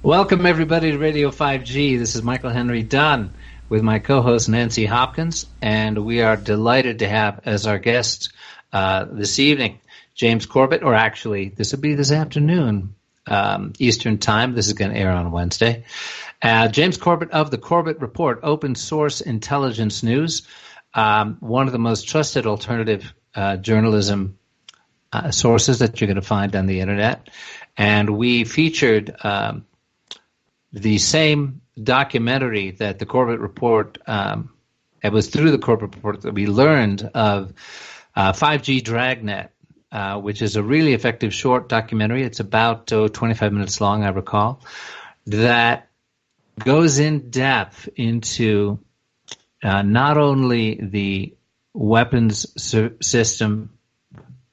Welcome, everybody, to Radio 5G. This is Michael Henry Dunn with my co-host Nancy Hopkins, and we are delighted to have as our guest this evening James Corbett, or actually, this will be this afternoon, Eastern Time. This is going to air on Wednesday. James Corbett of the Corbett Report, open source intelligence news, one of the most trusted alternative journalism sources that you're going to find on the internet. And we featured the same documentary that the Corbett Report, it was through the Corbett Report that we learned of 5G Dragnet, which is a really effective short documentary. It's about 25 minutes long, I recall, that goes in depth into not only the weapons system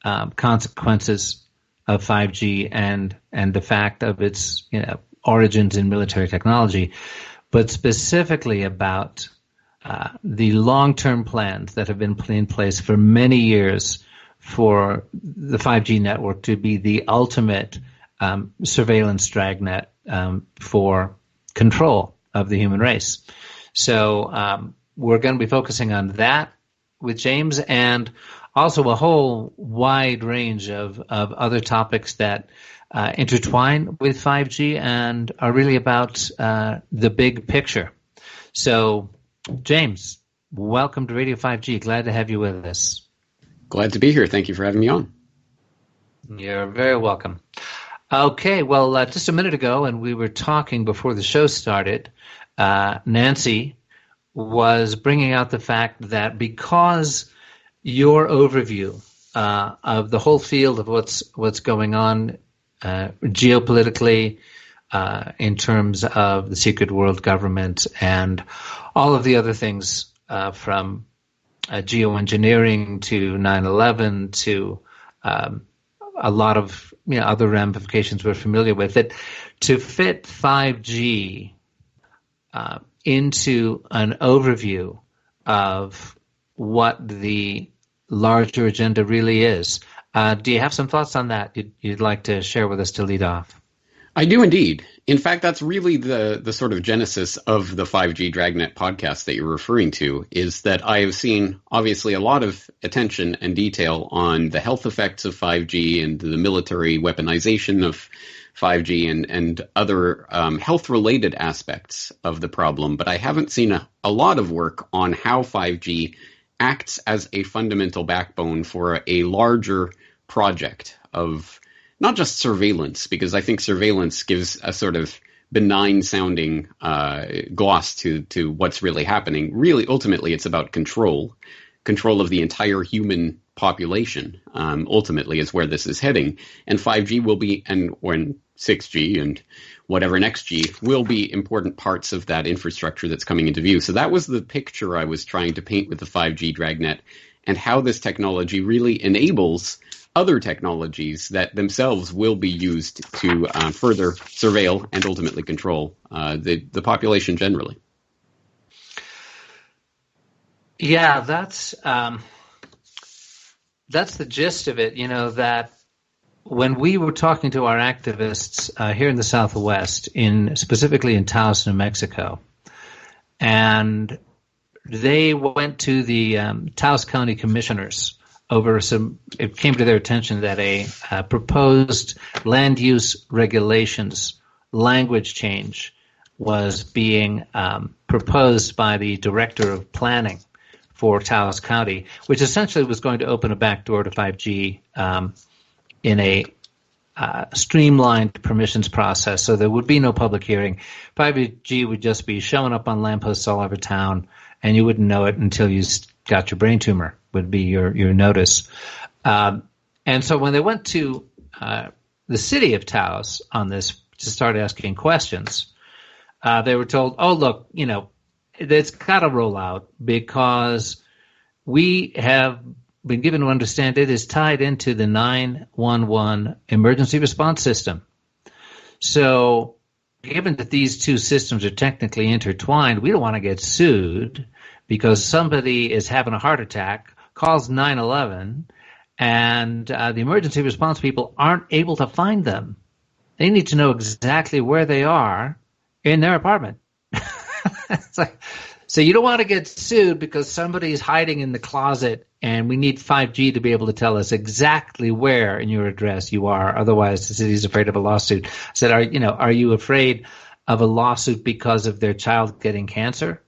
consequences of 5G and the fact of its origins in military technology, but specifically about the long-term plans that have been in place for many years for the 5G network to be the ultimate surveillance dragnet for control of the human race. So we're going to be focusing on that with James, and also a whole wide range of other topics that intertwine with 5G and are really about the big picture. So, James, welcome to Radio 5G. Glad to have you with us. Glad to be here. Thank you for having me on. You're very welcome. Okay, well, just a minute ago, and we were talking before the show started, Nancy was bringing out the fact that because your overview of the whole field of what's going on geopolitically, in terms of the secret world government and all of the other things from geoengineering to 9/11 to a lot of other ramifications we're familiar with, it to fit 5G into an overview of what the larger agenda really is. Do you have some thoughts on that you'd like to share with us to lead off? I do indeed. In fact, that's really the sort of genesis of the 5G Dragnet podcast that you're referring to, is that I have seen, obviously, a lot of attention and detail on the health effects of 5G and the military weaponization of 5G and other health-related aspects of the problem. But I haven't seen a lot of work on how 5G acts as a fundamental backbone for a larger project of not just surveillance, because I think surveillance gives a sort of benign-sounding gloss to what's really happening. Really, ultimately, it's about control of the entire human population. Ultimately, is where this is heading, and 5G will be, and 6G and whatever next G will be important parts of that infrastructure that's coming into view. So that was the picture I was trying to paint with the 5G Dragnet, and how this technology really enables other technologies that themselves will be used to further surveil and ultimately control the population generally. Yeah, that's the gist of it. That when we were talking to our activists here in the Southwest, specifically in Taos, New Mexico, and they went to the Taos County commissioners over it came to their attention that a proposed land use regulations language change was being proposed by the director of planning for Taos County, which essentially was going to open a back door to 5G in a streamlined permissions process. So there would be no public hearing. 5G would just be showing up on lampposts all over town, and you wouldn't know it until you got your brain tumor, would be your notice. And so when they went to the city of Taos on this to start asking questions, they were told, oh, look, it's got to roll out because we have been given to understand it is tied into the 911 emergency response system. So given that these two systems are technically intertwined, we don't want to get sued because somebody is having a heart attack, calls 911, and the emergency response people aren't able to find them. They need to know exactly where they are in their apartment. It's like, so you don't want to get sued because somebody's hiding in the closet, and we need 5G to be able to tell us exactly where in your address you are. Otherwise, the city's afraid of a lawsuit. I said, are you afraid of a lawsuit because of their child getting cancer?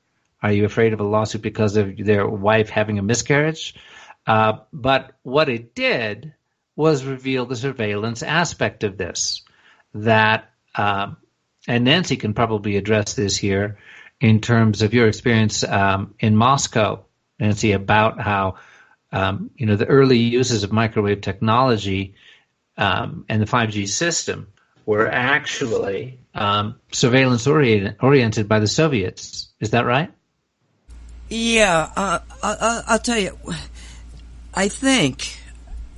Are you afraid of a lawsuit because of their wife having a miscarriage? But what it did was reveal the surveillance aspect of this. That, and Nancy can probably address this here in terms of your experience in Moscow, Nancy, about how the early uses of microwave technology and the 5G system were actually surveillance oriented by the Soviets. Is that right? Yeah, I'll tell you. I think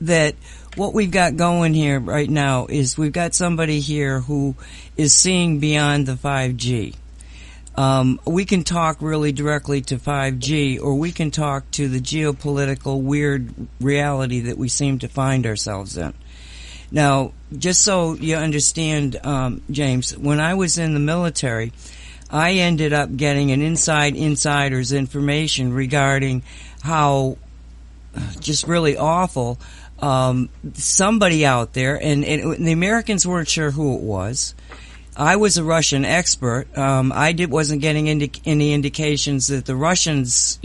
that what we've got going here right now is we've got somebody here who is seeing beyond the 5G. We can talk really directly to 5G, or we can talk to the geopolitical weird reality that we seem to find ourselves in. Now, just so you understand, James, when I was in the military, I ended up getting an insider's information regarding how just really awful somebody out there, and the Americans weren't sure who it was. I was a Russian expert. Wasn't getting any indications that the Russians,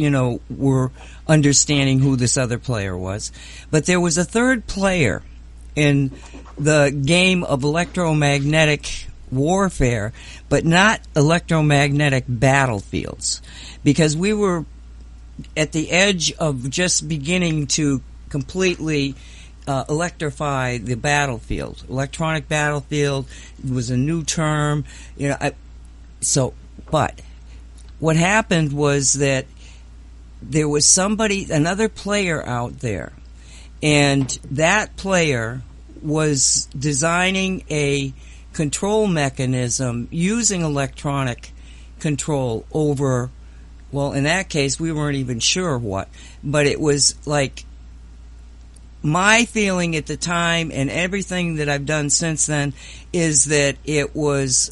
were understanding who this other player was. But there was a third player in the game of electromagnetic warfare, but not electromagnetic battlefields, because we were at the edge of just beginning to completely electrify the battlefield. Electronic battlefield was a new term, but what happened was that there was another player out there, and that player was designing a control mechanism using electronic control over, well, in that case, we weren't even sure what, but it was like, my feeling at the time, and everything that I've done since then, is that it was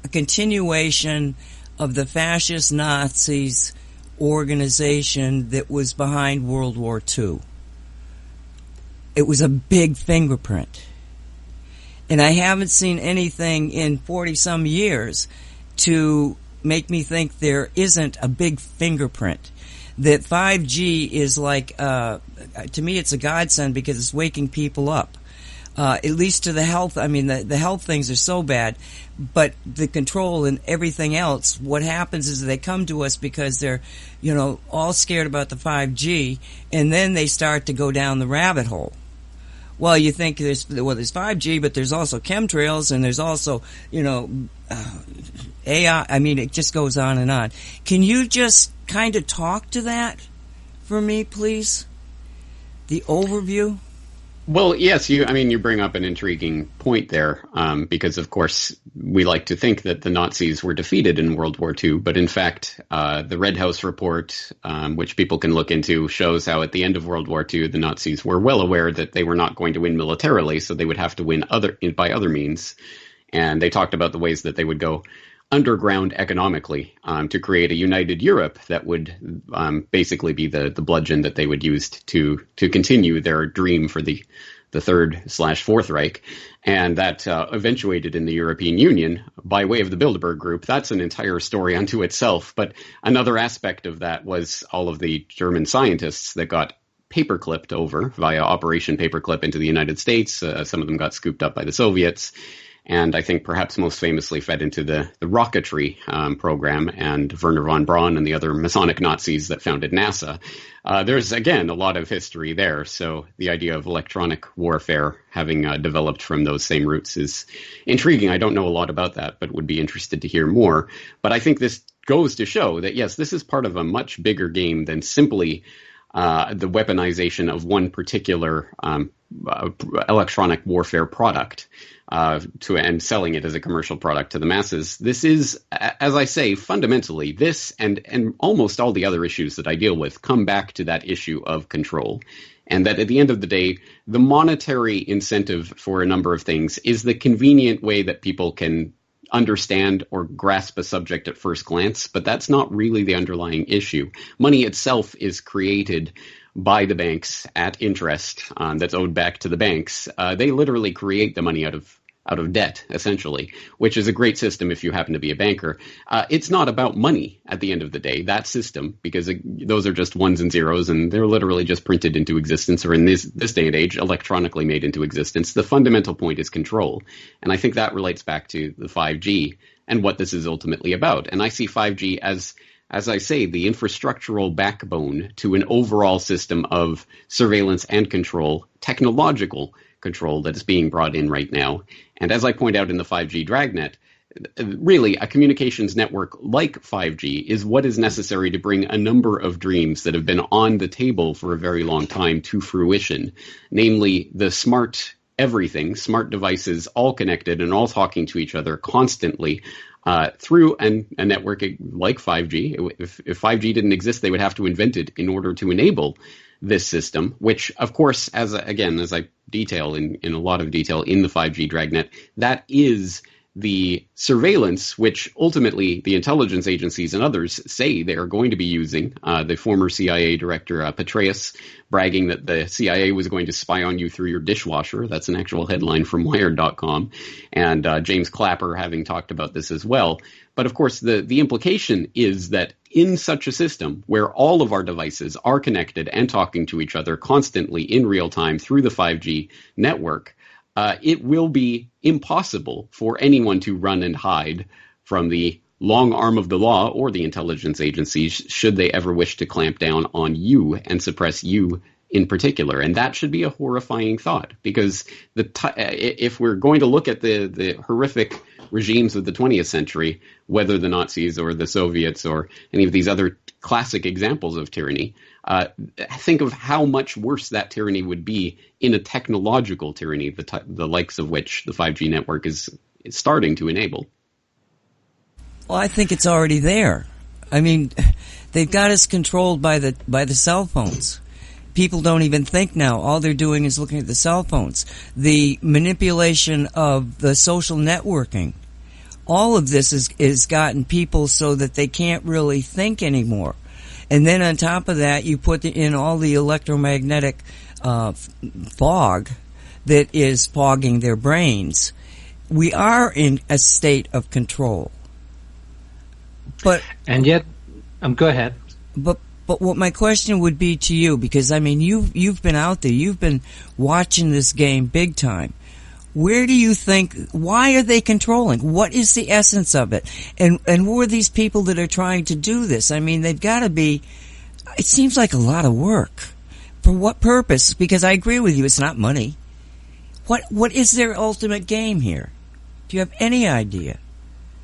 a continuation of the fascist Nazis organization that was behind World War II. It was a big fingerprint. And I haven't seen anything in 40-some years to make me think there isn't a big fingerprint. That 5G is like, to me, it's a godsend because it's waking people up. At least to the health. I mean, the health things are so bad, but the control and everything else, what happens is they come to us because they're, all scared about the 5G, and then they start to go down the rabbit hole. Well, you think there's 5G, but there's also chemtrails, and there's also, AI. I mean, it just goes on and on. Can you just kind of talk to that for me, please? The overview? Well, yes, you bring up an intriguing point there, because, of course, we like to think that the Nazis were defeated in World War II, but in fact, the Red House report, which people can look into, shows how at the end of World War II, the Nazis were well aware that they were not going to win militarily, so they would have to win by other means. And they talked about the ways that they would go underground economically to create a united Europe that would basically be the bludgeon that they would use to continue their dream for the Third/Fourth Reich. And that eventuated in the European Union by way of the Bilderberg Group. That's an entire story unto itself. But another aspect of that was all of the German scientists that got paperclipped over via Operation Paperclip into the United States. Some of them got scooped up by the Soviets. And I think perhaps most famously fed into the rocketry program and Werner von Braun and the other Masonic Nazis that founded NASA. There's, again, a lot of history there. So the idea of electronic warfare having developed from those same roots is intriguing. I don't know a lot about that, but would be interested to hear more. But I think this goes to show that, yes, this is part of a much bigger game than simply the weaponization of one particular electronic warfare product and selling it as a commercial product to the masses. This is, as I say, fundamentally, this and almost all the other issues that I deal with come back to that issue of control. And that at the end of the day, the monetary incentive for a number of things is the convenient way that people can understand or grasp a subject at first glance, but that's not really the underlying issue. Money itself is created by the banks at interest that's owed back to the banks. They literally create the money out of debt, essentially, which is a great system if you happen to be a banker. It's not about money at the end of the day, that system, because those are just ones and zeros, and they're literally just printed into existence, or in this day and age, electronically made into existence. The fundamental point is control. And I think that relates back to the 5G and what this is ultimately about. And I see 5G as I say, the infrastructural backbone to an overall system of surveillance and control, technological control that is being brought in right now. And as I point out in the 5G Dragnet, really a communications network like 5G is what is necessary to bring a number of dreams that have been on the table for a very long time to fruition, namely the smart everything, smart devices, all connected and all talking to each other constantly, through a network like 5G. If 5G didn't exist, they would have to invent it in order to enable this system, which, of course, as I detail in a lot of detail in the 5G Dragnet, that is the surveillance which ultimately the intelligence agencies and others say they are going to be using. The former CIA director, Petraeus, bragging that the CIA was going to spy on you through your dishwasher. That's an actual headline from Wired.com. And James Clapper having talked about this as well. But of course, the implication is that in such a system where all of our devices are connected and talking to each other constantly in real time through the 5G network, it will be impossible for anyone to run and hide from the long arm of the law or the intelligence agencies should they ever wish to clamp down on you and suppress you in particular. And that should be a horrifying thought, because if we're going to look at the horrific regimes of the 20th century, whether the Nazis or the Soviets or any of these other classic examples of tyranny, think of how much worse that tyranny would be in a technological tyranny, the likes of which the 5G network is starting to enable. Well, I think it's already there. I mean, they've got us controlled by the cell phones. People don't even think now. All they're doing is looking at the cell phones. The manipulation of the social networking. All of this is gotten people so that they can't really think anymore. And then on top of that, you put in all the electromagnetic fog that is fogging their brains. We are in a state of control. And yet, go ahead. But what my question would be to you, because I mean you've been out there, you've been watching this game big time. Where do you think? Why are they controlling? What is the essence of it? And who are these people that are trying to do this? I mean, they've got to be. It seems like a lot of work. For what purpose? Because I agree with you, it's not money. What is their ultimate game here? Do you have any idea?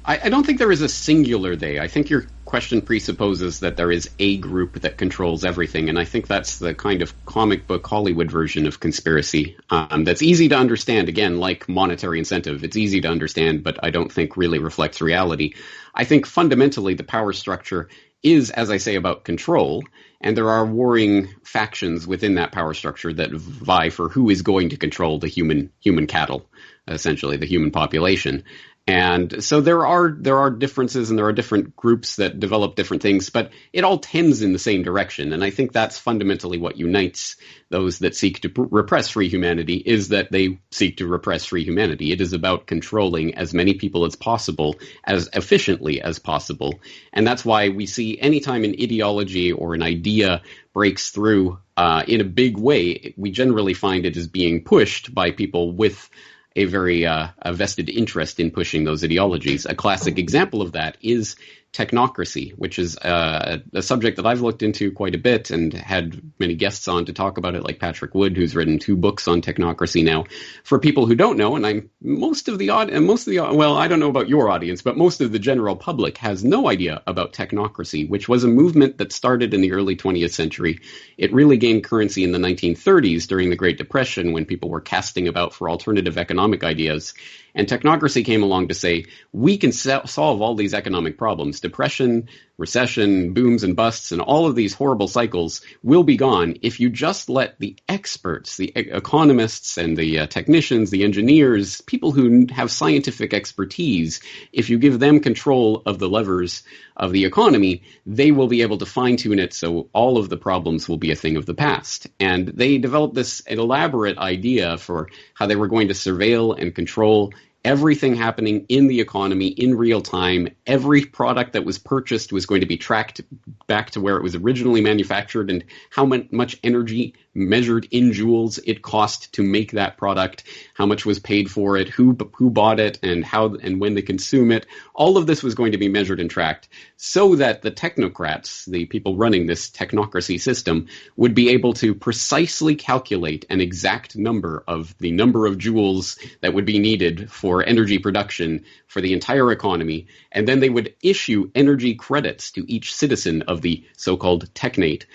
I don't think there is a singular they. I think your question presupposes that there is a group that controls everything, and I think that's the kind of comic book Hollywood version of conspiracy that's easy to understand, again, like monetary incentive. It's easy to understand, but I don't think really reflects reality. I think fundamentally the power structure is, as I say, about control, and there are warring factions within that power structure that vie for who is going to control the human cattle, essentially, the human population. And so there are differences and there are different groups that develop different things, but it all tends in the same direction. And I think that's fundamentally what unites those that seek to repress free humanity, is that they seek to repress free humanity. It is about controlling as many people as possible, as efficiently as possible. And that's why we see anytime an ideology or an idea breaks through in a big way, we generally find it is being pushed by people with a very a vested interest in pushing those ideologies. A classic example of that is technocracy, which is a subject that I've looked into quite a bit and had many guests on to talk about it, like Patrick Wood, who's written 2 books on technocracy now. For people who don't know, and well, I don't know about your audience, but most of the general public has no idea about technocracy, which was a movement that started in the early 20th century. It really gained currency in the 1930s during the Great Depression, when people were casting about for alternative economic ideas. And technocracy came along to say, we can solve all these economic problems. Depression, recession, booms and busts, and all of these horrible cycles will be gone if you just let the experts, the economists and the technicians, the engineers, people who have scientific expertise, if you give them control of the levers of the economy, they will be able to fine-tune it so all of the problems will be a thing of the past. And they developed this elaborate idea for how they were going to surveil and control everything happening in the economy in real time. Every product that was purchased was going to be tracked back to where it was originally manufactured and how much energy measured in joules it cost to make that product, how much was paid for it, who bought it, and how and when they consume it. All of this was going to be measured and tracked so that the technocrats, the people running this technocracy system, would be able to precisely calculate an exact number of the number of joules that would be needed for energy production for the entire economy, and then they would issue energy credits to each citizen of the so-called technate.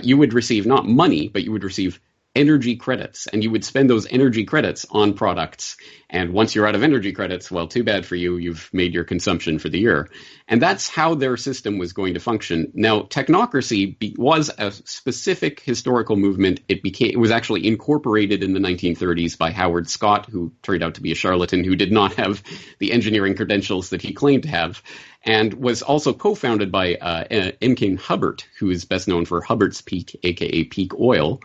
You would receive not money, but you would receive energy credits, and you would spend those energy credits on products. And once you're out of energy credits, well, too bad for you, you've made your consumption for the year. And that's how their system was going to function. Now, technocracy was a specific historical movement. It was actually incorporated in the 1930s by Howard Scott, who turned out to be a charlatan who did not have the engineering credentials that he claimed to have, and was also co-founded by M. King Hubbert, who is best known for Hubbert's Peak, aka peak oil,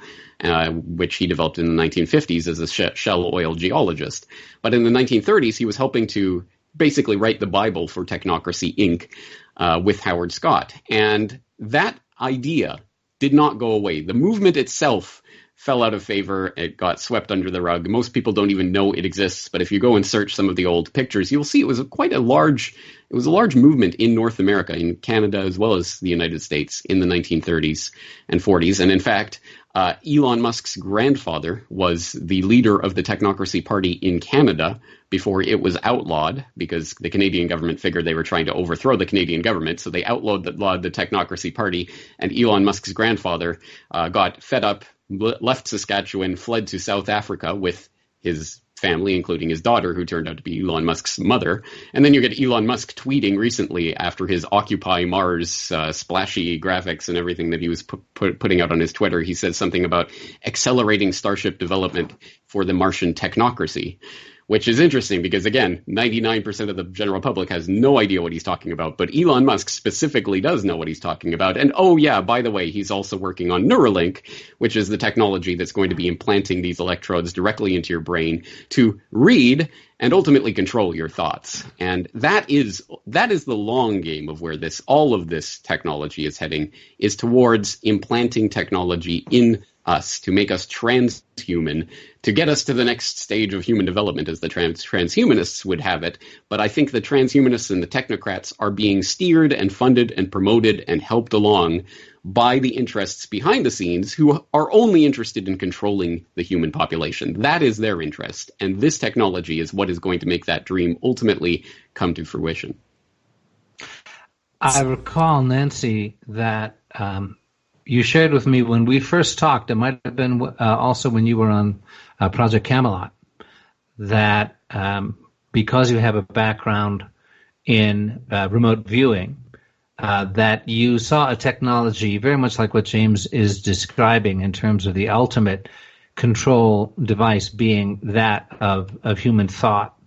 which he developed in the 1950s as a shell oil geologist. But in the 1930s, he was helping to basically write the Bible for Technocracy, Inc. With Howard Scott. And that idea did not go away. The movement itself fell out of favor. It got swept under the rug. Most people don't even know it exists, but if you go and search some of the old pictures, you'll see it was a large movement in North America, in Canada, as well as the United States in the 1930s and 40s. And in fact, Elon Musk's grandfather was the leader of the Technocracy Party in Canada before it was outlawed, because the Canadian government figured they were trying to overthrow the Canadian government, so they outlawed the Technocracy Party, and Elon Musk's grandfather got fed up, left Saskatchewan, fled to South Africa with his family, including his daughter, who turned out to be Elon Musk's mother. And then you get Elon Musk tweeting recently after his Occupy Mars splashy graphics and everything that he was putting out on his Twitter. He said something about accelerating Starship development for the Martian technocracy, which is interesting because, again, 99% of the general public has no idea what he's talking about, but Elon Musk specifically does know what he's talking about. And, oh yeah, by the way, he's also working on Neuralink, which is the technology that's going to be implanting these electrodes directly into your brain to read and ultimately control your thoughts. And that is the long game of where all of this technology is heading, is towards implanting technology in us to make us transhuman, to get us to the next stage of human development, as the transhumanists would have it. But I think the transhumanists and the technocrats are being steered and funded and promoted and helped along by the interests behind the scenes who are only interested in controlling the human population. That is their interest. And this technology is what is going to make that dream ultimately come to fruition. I recall, Nancy, that you shared with me when we first talked, it might have been also when you were on Project Camelot, that because you have a background in remote viewing, that you saw a technology very much like what James is describing in terms of the ultimate control device being that of human thought,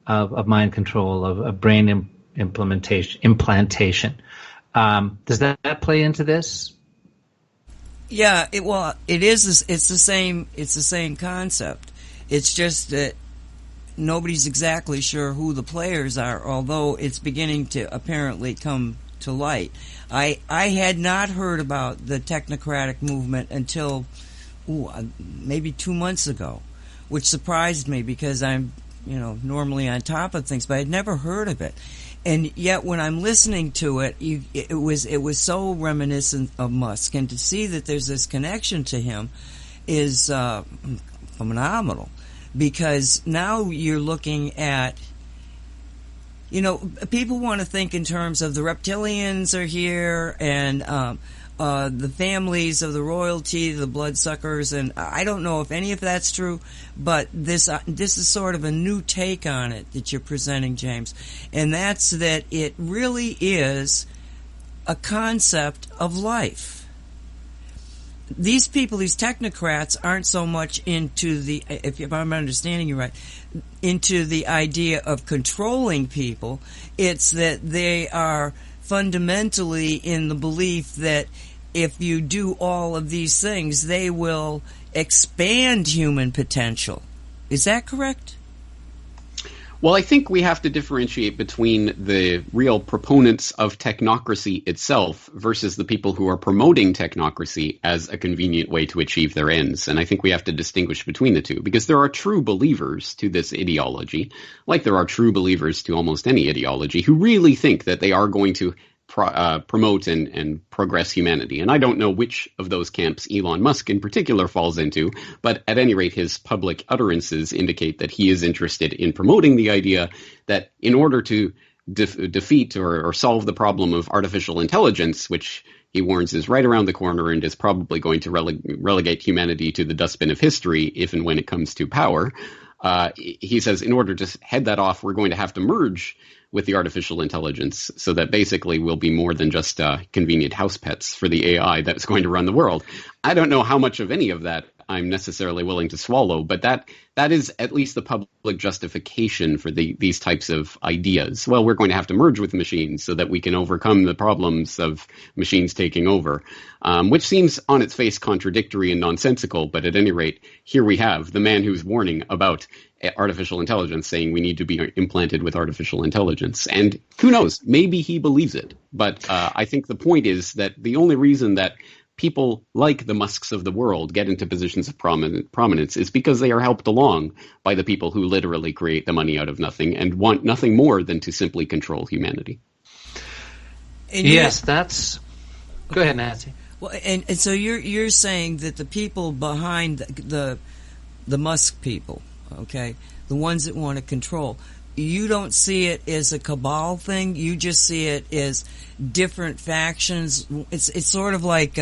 of mind control, of brain implantation. Does that play into this? Yeah, it is. It's the same concept. It's just that nobody's exactly sure who the players are, although it's beginning to apparently come to light. I had not heard about the technocratic movement until maybe 2 months ago, which surprised me because I'm normally on top of things, but I'd never heard of it. And yet, when I'm listening to it, it was so reminiscent of Musk, and to see that there's this connection to him is phenomenal, because now you're looking at, people want to think in terms of the reptilians are here and the families of the royalty, the bloodsuckers, and I don't know if any of that's true, but this is sort of a new take on it that you're presenting, James, and that's that it really is a concept of life. These people, these technocrats, aren't so much into the, if I'm understanding you right, into the idea of controlling people. It's that they are fundamentally in the belief that if you do all of these things, they will expand human potential. Is that correct? Well, I think we have to differentiate between the real proponents of technocracy itself versus the people who are promoting technocracy as a convenient way to achieve their ends. And I think we have to distinguish between the two, because there are true believers to this ideology, like there are true believers to almost any ideology, who really think that they are going to promote and progress humanity. And I don't know which of those camps Elon Musk in particular falls into, but at any rate, his public utterances indicate that he is interested in promoting the idea that in order to defeat or solve the problem of artificial intelligence, which he warns is right around the corner and is probably going to relegate humanity to the dustbin of history if and when it comes to power, he says in order to head that off, we're going to have to merge with the artificial intelligence so that basically we'll be more than just convenient house pets for the AI that's going to run the world. I don't know how much of any of that I'm necessarily willing to swallow, but that is at least the public justification for these types of ideas. Well, we're going to have to merge with machines so that we can overcome the problems of machines taking over, which seems on its face contradictory and nonsensical. But at any rate, here we have the man who's warning about artificial intelligence saying we need to be implanted with artificial intelligence. And who knows, maybe he believes it. But I think the point is that the only reason that people like the Musks of the world get into positions of prominence is because they are helped along by the people who literally create the money out of nothing and want nothing more than to simply control humanity. And yes, that's... Go ahead, Nancy. Well, and so you're saying that the people behind the Musk people, okay, the ones that want to control, you don't see it as a cabal thing. You just see it as different factions. It's sort of like,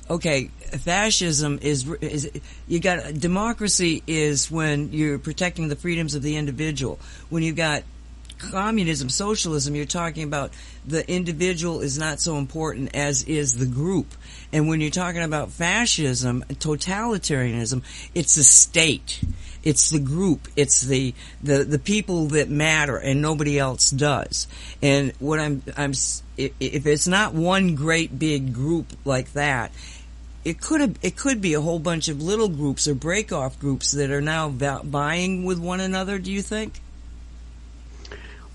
okay, fascism is you got democracy is when you're protecting the freedoms of the individual. When you've got communism, socialism, you're talking about the individual is not so important as is the group. And when you're talking about fascism, totalitarianism, it's the state. It's the group. It's the people that matter, and nobody else does. And what if it's not one great big group like that, it could be a whole bunch of little groups or break-off groups that are now vying with one another. Do you think?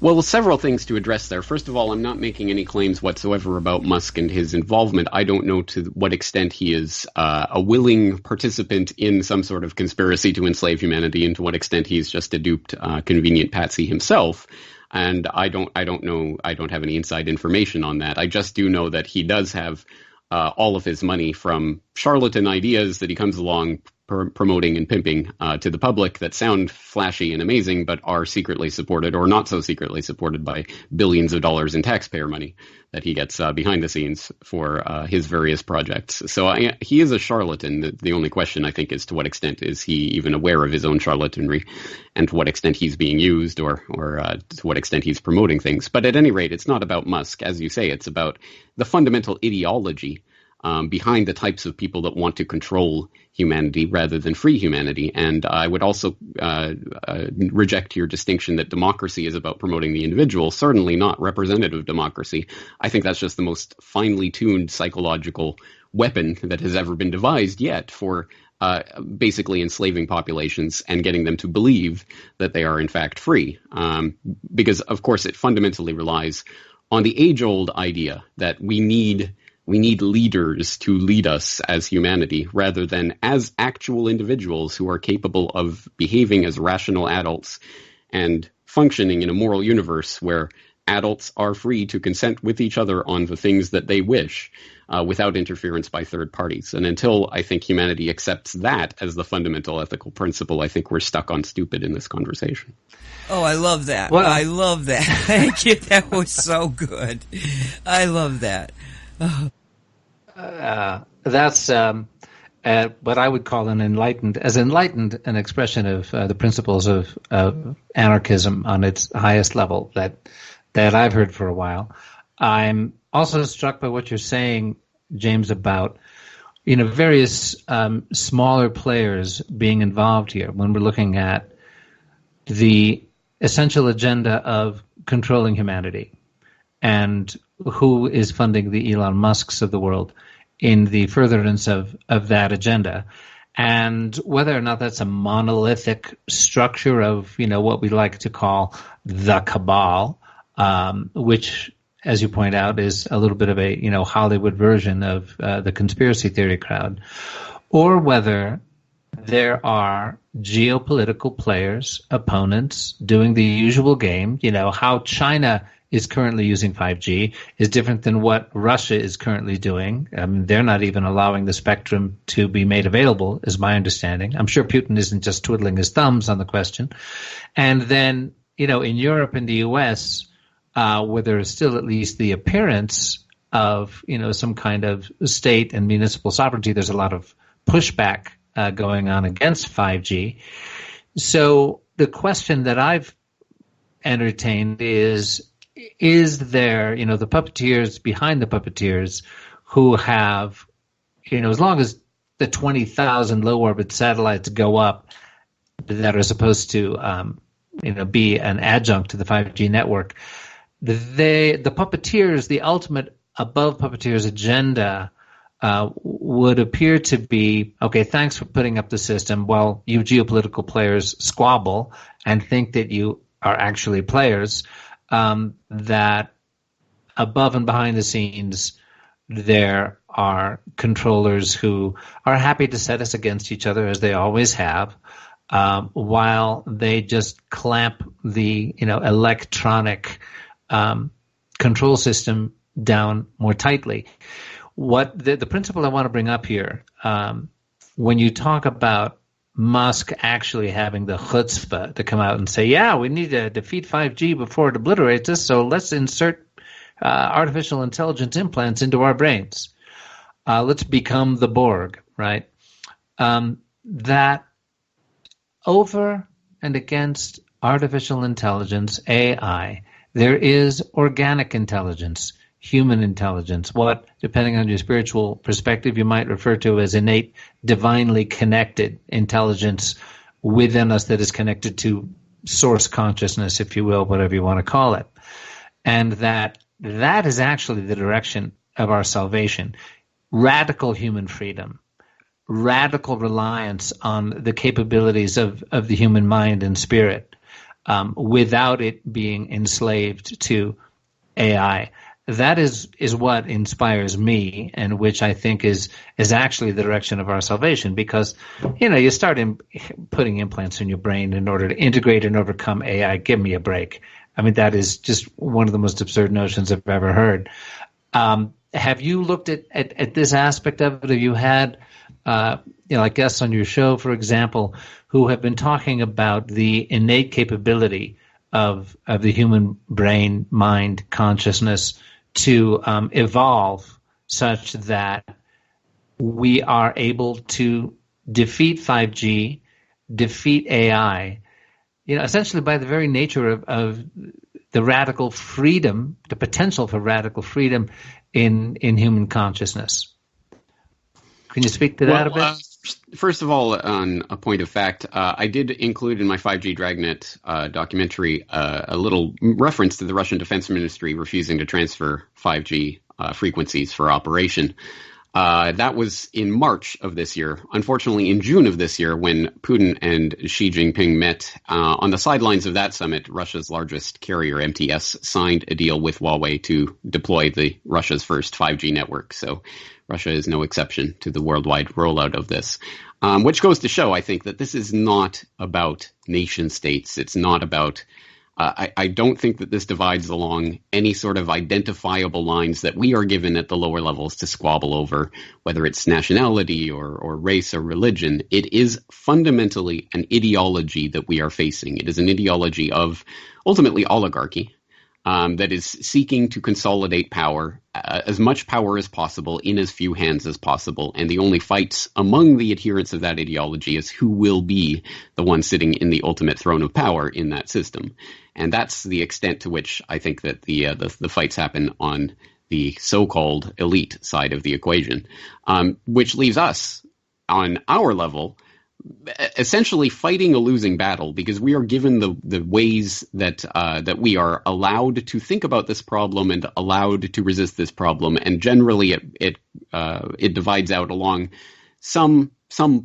Well, several things to address there. First of all, I'm not making any claims whatsoever about Musk and his involvement. I don't know to what extent he is a willing participant in some sort of conspiracy to enslave humanity, and to what extent he's just a duped, convenient patsy himself. And I don't know. I don't have any inside information on that. I just do know that he does have all of his money from charlatan ideas that he comes along promoting and pimping to the public that sound flashy and amazing, but are secretly supported or not so secretly supported by billions of dollars in taxpayer money that he gets behind the scenes for his various projects. So he is a charlatan. The only question, I think, is to what extent is he even aware of his own charlatanry, and to what extent he's being used, or to what extent he's promoting things. But at any rate, it's not about Musk. As you say, it's about the fundamental ideology behind the types of people that want to control humanity rather than free humanity. And I would also reject your distinction that democracy is about promoting the individual. Certainly not representative democracy. I think that's just the most finely tuned psychological weapon that has ever been devised yet for basically enslaving populations and getting them to believe that they are in fact free. Because, of course, it fundamentally relies on the age-old idea that we need leaders to lead us as humanity rather than as actual individuals who are capable of behaving as rational adults and functioning in a moral universe where adults are free to consent with each other on the things that they wish without interference by third parties. And until I think humanity accepts that as the fundamental ethical principle, I think we're stuck on stupid in this conversation. Oh, I love that. Well, I love that. Thank you. That was so good. I love that. That's what I would call an enlightened expression of the principles of anarchism on its highest level that I've heard for a while. I'm also struck by what you're saying, James, about various smaller players being involved here when we're looking at the essential agenda of controlling humanity and who is funding the Elon Musks of the world in the furtherance of that agenda, and whether or not that's a monolithic structure of what we like to call the cabal, which, as you point out, is a little bit of a Hollywood version of the conspiracy theory crowd, or whether there are geopolitical players, opponents doing the usual game. How China is currently using 5G is different than what Russia is currently doing. They're not even allowing the spectrum to be made available, is my understanding. I'm sure Putin isn't just twiddling his thumbs on the question. And then, in Europe and the US, where there is still at least the appearance of, some kind of state and municipal sovereignty, there's a lot of pushback going on against 5G. So the question that I've entertained is there, the puppeteers behind the puppeteers who have, as long as the 20,000 low orbit satellites go up that are supposed to, be an adjunct to the 5G network, the puppeteers, the ultimate above puppeteers agenda would appear to be, okay, thanks for putting up the system. Well, you geopolitical players squabble and think that you are actually players. That above and behind the scenes, there are controllers who are happy to set us against each other, as they always have, while they just clamp the electronic control system down more tightly. What the principle I want to bring up here, when you talk about Musk actually having the chutzpah to come out and say, yeah, we need to defeat 5G before it obliterates us, so let's insert artificial intelligence implants into our brains. Let's become the Borg, right? That over and against artificial intelligence, AI, there is organic intelligence, human intelligence, what, depending on your spiritual perspective, you might refer to as innate, divinely connected intelligence within us that is connected to source consciousness, if you will, whatever you want to call it. And that is actually the direction of our salvation. Radical human freedom, radical reliance on the capabilities of the human mind and spirit, without it being enslaved to AI. That is what inspires me, and which I think is actually the direction of our salvation. Because, you start putting implants in your brain in order to integrate and overcome AI. Give me a break. I mean, that is just one of the most absurd notions I've ever heard. Have you looked at this aspect of it? Have you had, like guests on your show, for example, who have been talking about the innate capability of the human brain, mind, consciousness to evolve such that we are able to defeat 5G, defeat AI, essentially by the very nature of the radical freedom, the potential for radical freedom in human consciousness. Can you speak to that a bit? First of all, on a point of fact, I did include in my 5G Dragnet documentary a little reference to the Russian Defense Ministry refusing to transfer 5G frequencies for operation. That was in March of this year. Unfortunately, in June of this year, when Putin and Xi Jinping met on the sidelines of that summit, Russia's largest carrier, MTS, signed a deal with Huawei to deploy Russia's first 5G network. So Russia is no exception to the worldwide rollout of this, which goes to show, I think, that this is not about nation states. It's not about I don't think that this divides along any sort of identifiable lines that we are given at the lower levels to squabble over, whether it's nationality or race or religion. It is fundamentally an ideology that we are facing. It is an ideology of ultimately oligarchy. That is seeking to consolidate power, as much power as possible, in as few hands as possible. And the only fights among the adherents of that ideology is who will be the one sitting in the ultimate throne of power in that system. And that's the extent to which I think that the fights happen on the so-called elite side of the equation, which leaves us on our level essentially fighting a losing battle, because we are given the ways that we are allowed to think about this problem and allowed to resist this problem, and generally it divides out along some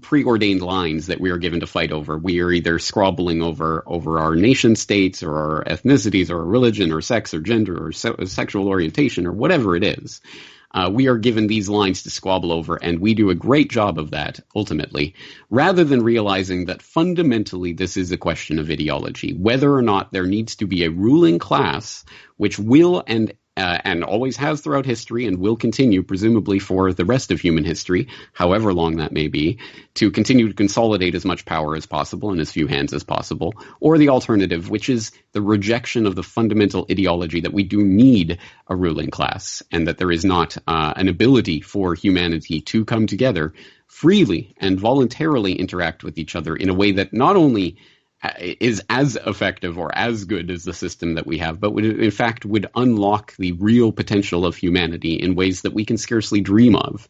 preordained lines that we are given to fight over. We are either squabbling over our nation states or our ethnicities or our religion or sex or gender or sexual orientation or whatever it is. We are given these lines to squabble over, and we do a great job of that, ultimately, rather than realizing that fundamentally this is a question of ideology, whether or not there needs to be a ruling class which will and always has throughout history and will continue, presumably for the rest of human history, however long that may be, to continue to consolidate as much power as possible in as few hands as possible, or the alternative, which is the rejection of the fundamental ideology that we do need a ruling class, and that there is not an ability for humanity to come together freely and voluntarily interact with each other in a way that not only is as effective or as good as the system that we have, but in fact would unlock the real potential of humanity in ways that we can scarcely dream of.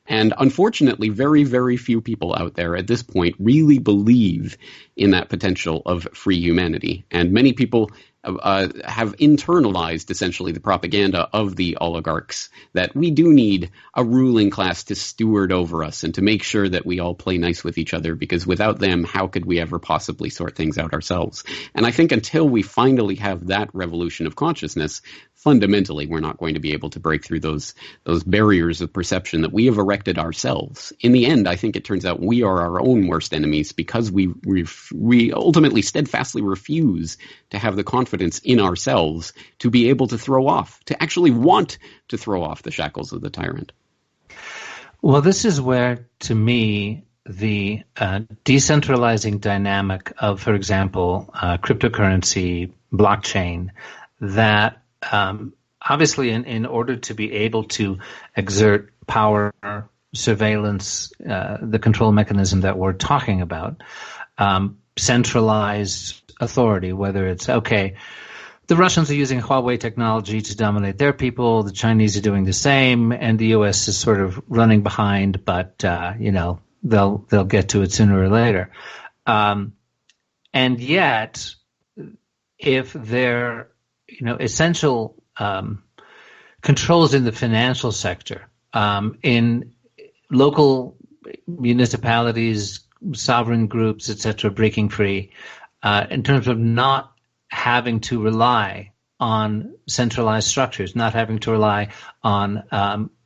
And unfortunately, very, very few people out there at this point really believe in that potential of free humanity. And many people have internalized essentially the propaganda of the oligarchs that we do need a ruling class to steward over us and to make sure that we all play nice with each other, because without them, how could we ever possibly sort things out ourselves? And I think until we finally have that revolution of consciousness, fundamentally, we're not going to be able to break through those barriers of perception that we have erected ourselves. In the end, I think it turns out we are our own worst enemies, because we ultimately steadfastly refuse to have the confidence in ourselves to be able to actually want to throw off the shackles of the tyrant. Well, this is where, to me, the decentralizing dynamic of, for example, cryptocurrency, blockchain, that obviously in order to be able to exert power, surveillance, the control mechanism that we're talking about, centralized authority, whether it's, okay, the Russians are using Huawei technology to dominate their people, the Chinese are doing the same, and the U.S. is sort of running behind, but, they'll get to it sooner or later. And yet, if they're, essential controls in the financial sector, in local municipalities, sovereign groups, etc., breaking free, in terms of not having to rely on centralized structures, not having to rely on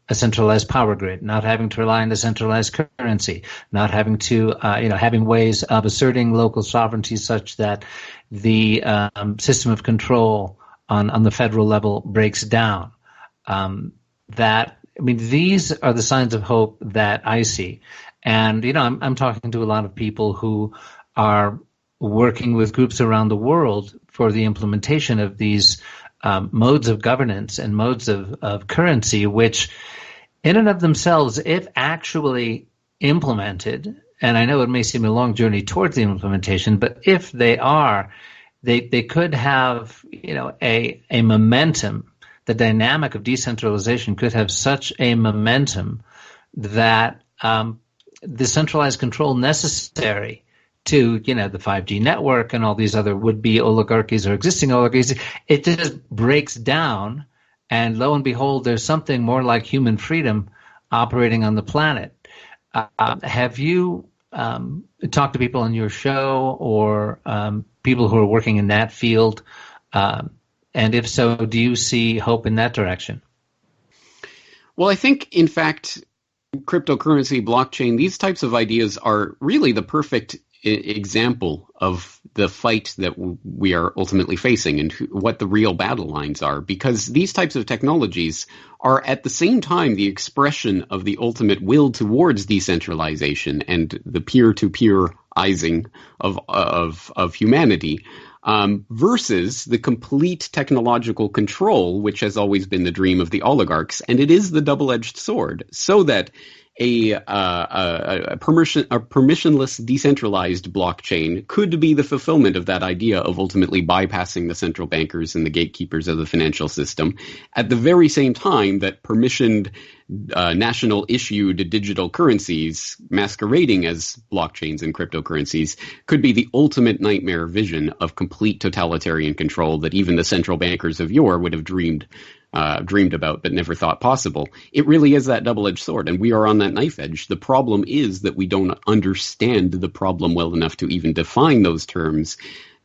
a centralized power grid, not having to rely on a centralized currency, not having to, having ways of asserting local sovereignty such that the system of control on the federal level breaks down. These are the signs of hope that I see. And, I'm talking to a lot of people who are working with groups around the world for the implementation of these modes of governance and modes of currency, which in and of themselves, if actually implemented, and I know it may seem a long journey towards the implementation, but if they are, they could have, a momentum. The dynamic of decentralization could have such a momentum that the centralized control necessary to, the 5G network and all these other would-be oligarchies or existing oligarchies, it just breaks down, and lo and behold, there's something more like human freedom operating on the planet. Have you talked to people on your show or people who are working in that field? And if so, do you see hope in that direction? Well, I think, in fact, cryptocurrency, blockchain, these types of ideas are really the perfect example of the fight that we are ultimately facing and what the real battle lines are, because these types of technologies are at the same time the expression of the ultimate will towards decentralization and the peer-to-peer-izing of humanity, versus the complete technological control, which has always been the dream of the oligarchs. And it is the double-edged sword, so that a permissionless, decentralized blockchain could be the fulfillment of that idea of ultimately bypassing the central bankers and the gatekeepers of the financial system, at the very same time that permissioned, national issued digital currencies masquerading as blockchains and cryptocurrencies could be the ultimate nightmare vision of complete totalitarian control that even the central bankers of yore would have dreamed about but never thought possible. It really is that double-edged sword, and we are on that knife edge. The problem is that we don't understand the problem well enough to even define those terms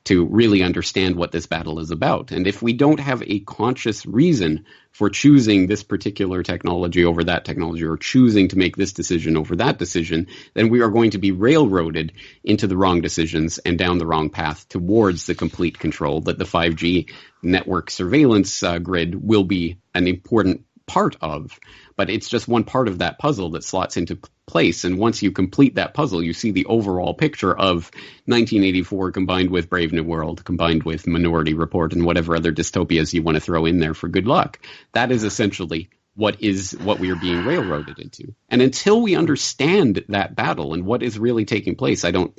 to really understand what this battle is about. And if we don't have a conscious reason for choosing this particular technology over that technology, or choosing to make this decision over that decision, then we are going to be railroaded into the wrong decisions and down the wrong path towards the complete control that the 5G network surveillance grid will be an important part of. But it's just one part of that puzzle that slots into place. And once you complete that puzzle, you see the overall picture of 1984 combined with Brave New World, combined with Minority Report, and whatever other dystopias you want to throw in there for good luck. That is essentially what we are being railroaded into. And until we understand that battle and what is really taking place, I don't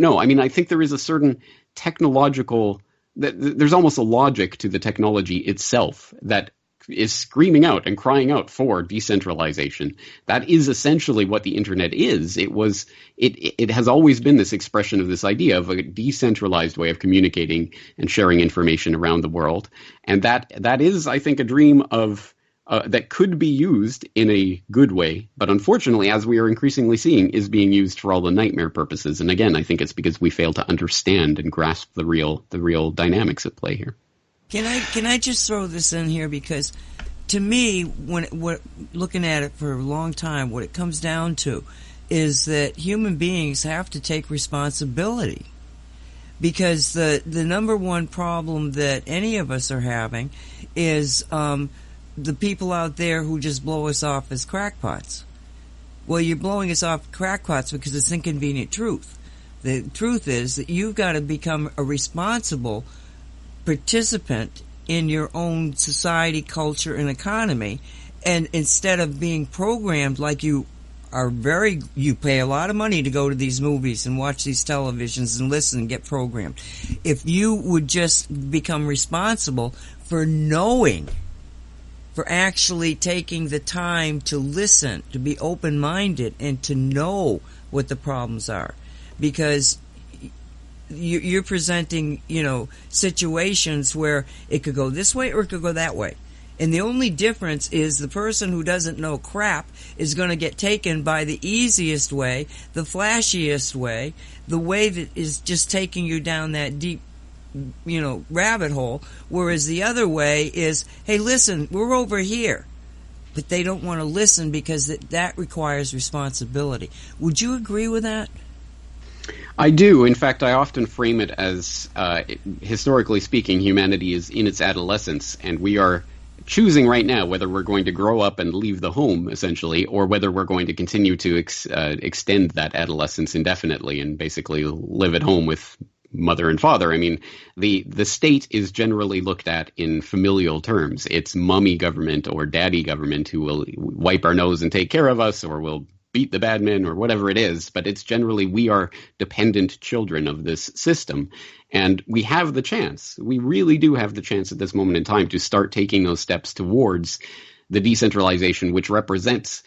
know. I mean, I think there is a certain technological, there's almost a logic to the technology itself that is screaming out and crying out for decentralization. That is essentially what the internet is. It has always been this expression of this idea of a decentralized way of communicating and sharing information around the world. And that is, I think, a dream of that could be used in a good way, but unfortunately, as we are increasingly seeing, is being used for all the nightmare purposes. And again, I think it's because we fail to understand and grasp the real dynamics at play here. Can I just throw this in here, because to me, looking at it for a long time, what it comes down to is that human beings have to take responsibility, because the number one problem that any of us are having is the people out there who just blow us off as crackpots. Well, you're blowing us off crackpots because it's inconvenient truth. The truth is that you've got to become a responsible participant in your own society, culture, and economy, and instead of being programmed like you pay a lot of money to go to these movies and watch these televisions and listen and get programmed. If you would just become responsible for actually taking the time to listen, to be open-minded, and to know what the problems are, because you're presenting, situations where it could go this way or it could go that way. And the only difference is the person who doesn't know crap is going to get taken by the easiest way, the flashiest way, the way that is just taking you down that deep, rabbit hole. Whereas the other way is, hey, listen, we're over here. But they don't want to listen because that requires responsibility. Would you agree with that? I do. In fact, I often frame it as, historically speaking, humanity is in its adolescence, and we are choosing right now whether we're going to grow up and leave the home, essentially, or whether we're going to continue to extend that adolescence indefinitely and basically live at home with mother and father. I mean, the state is generally looked at in familial terms. It's mommy government or daddy government who will wipe our nose and take care of us, or will beat the bad men, or whatever it is, but it's generally we are dependent children of this system. And we have the chance, we really do have the chance at this moment in time to start taking those steps towards the decentralization, which represents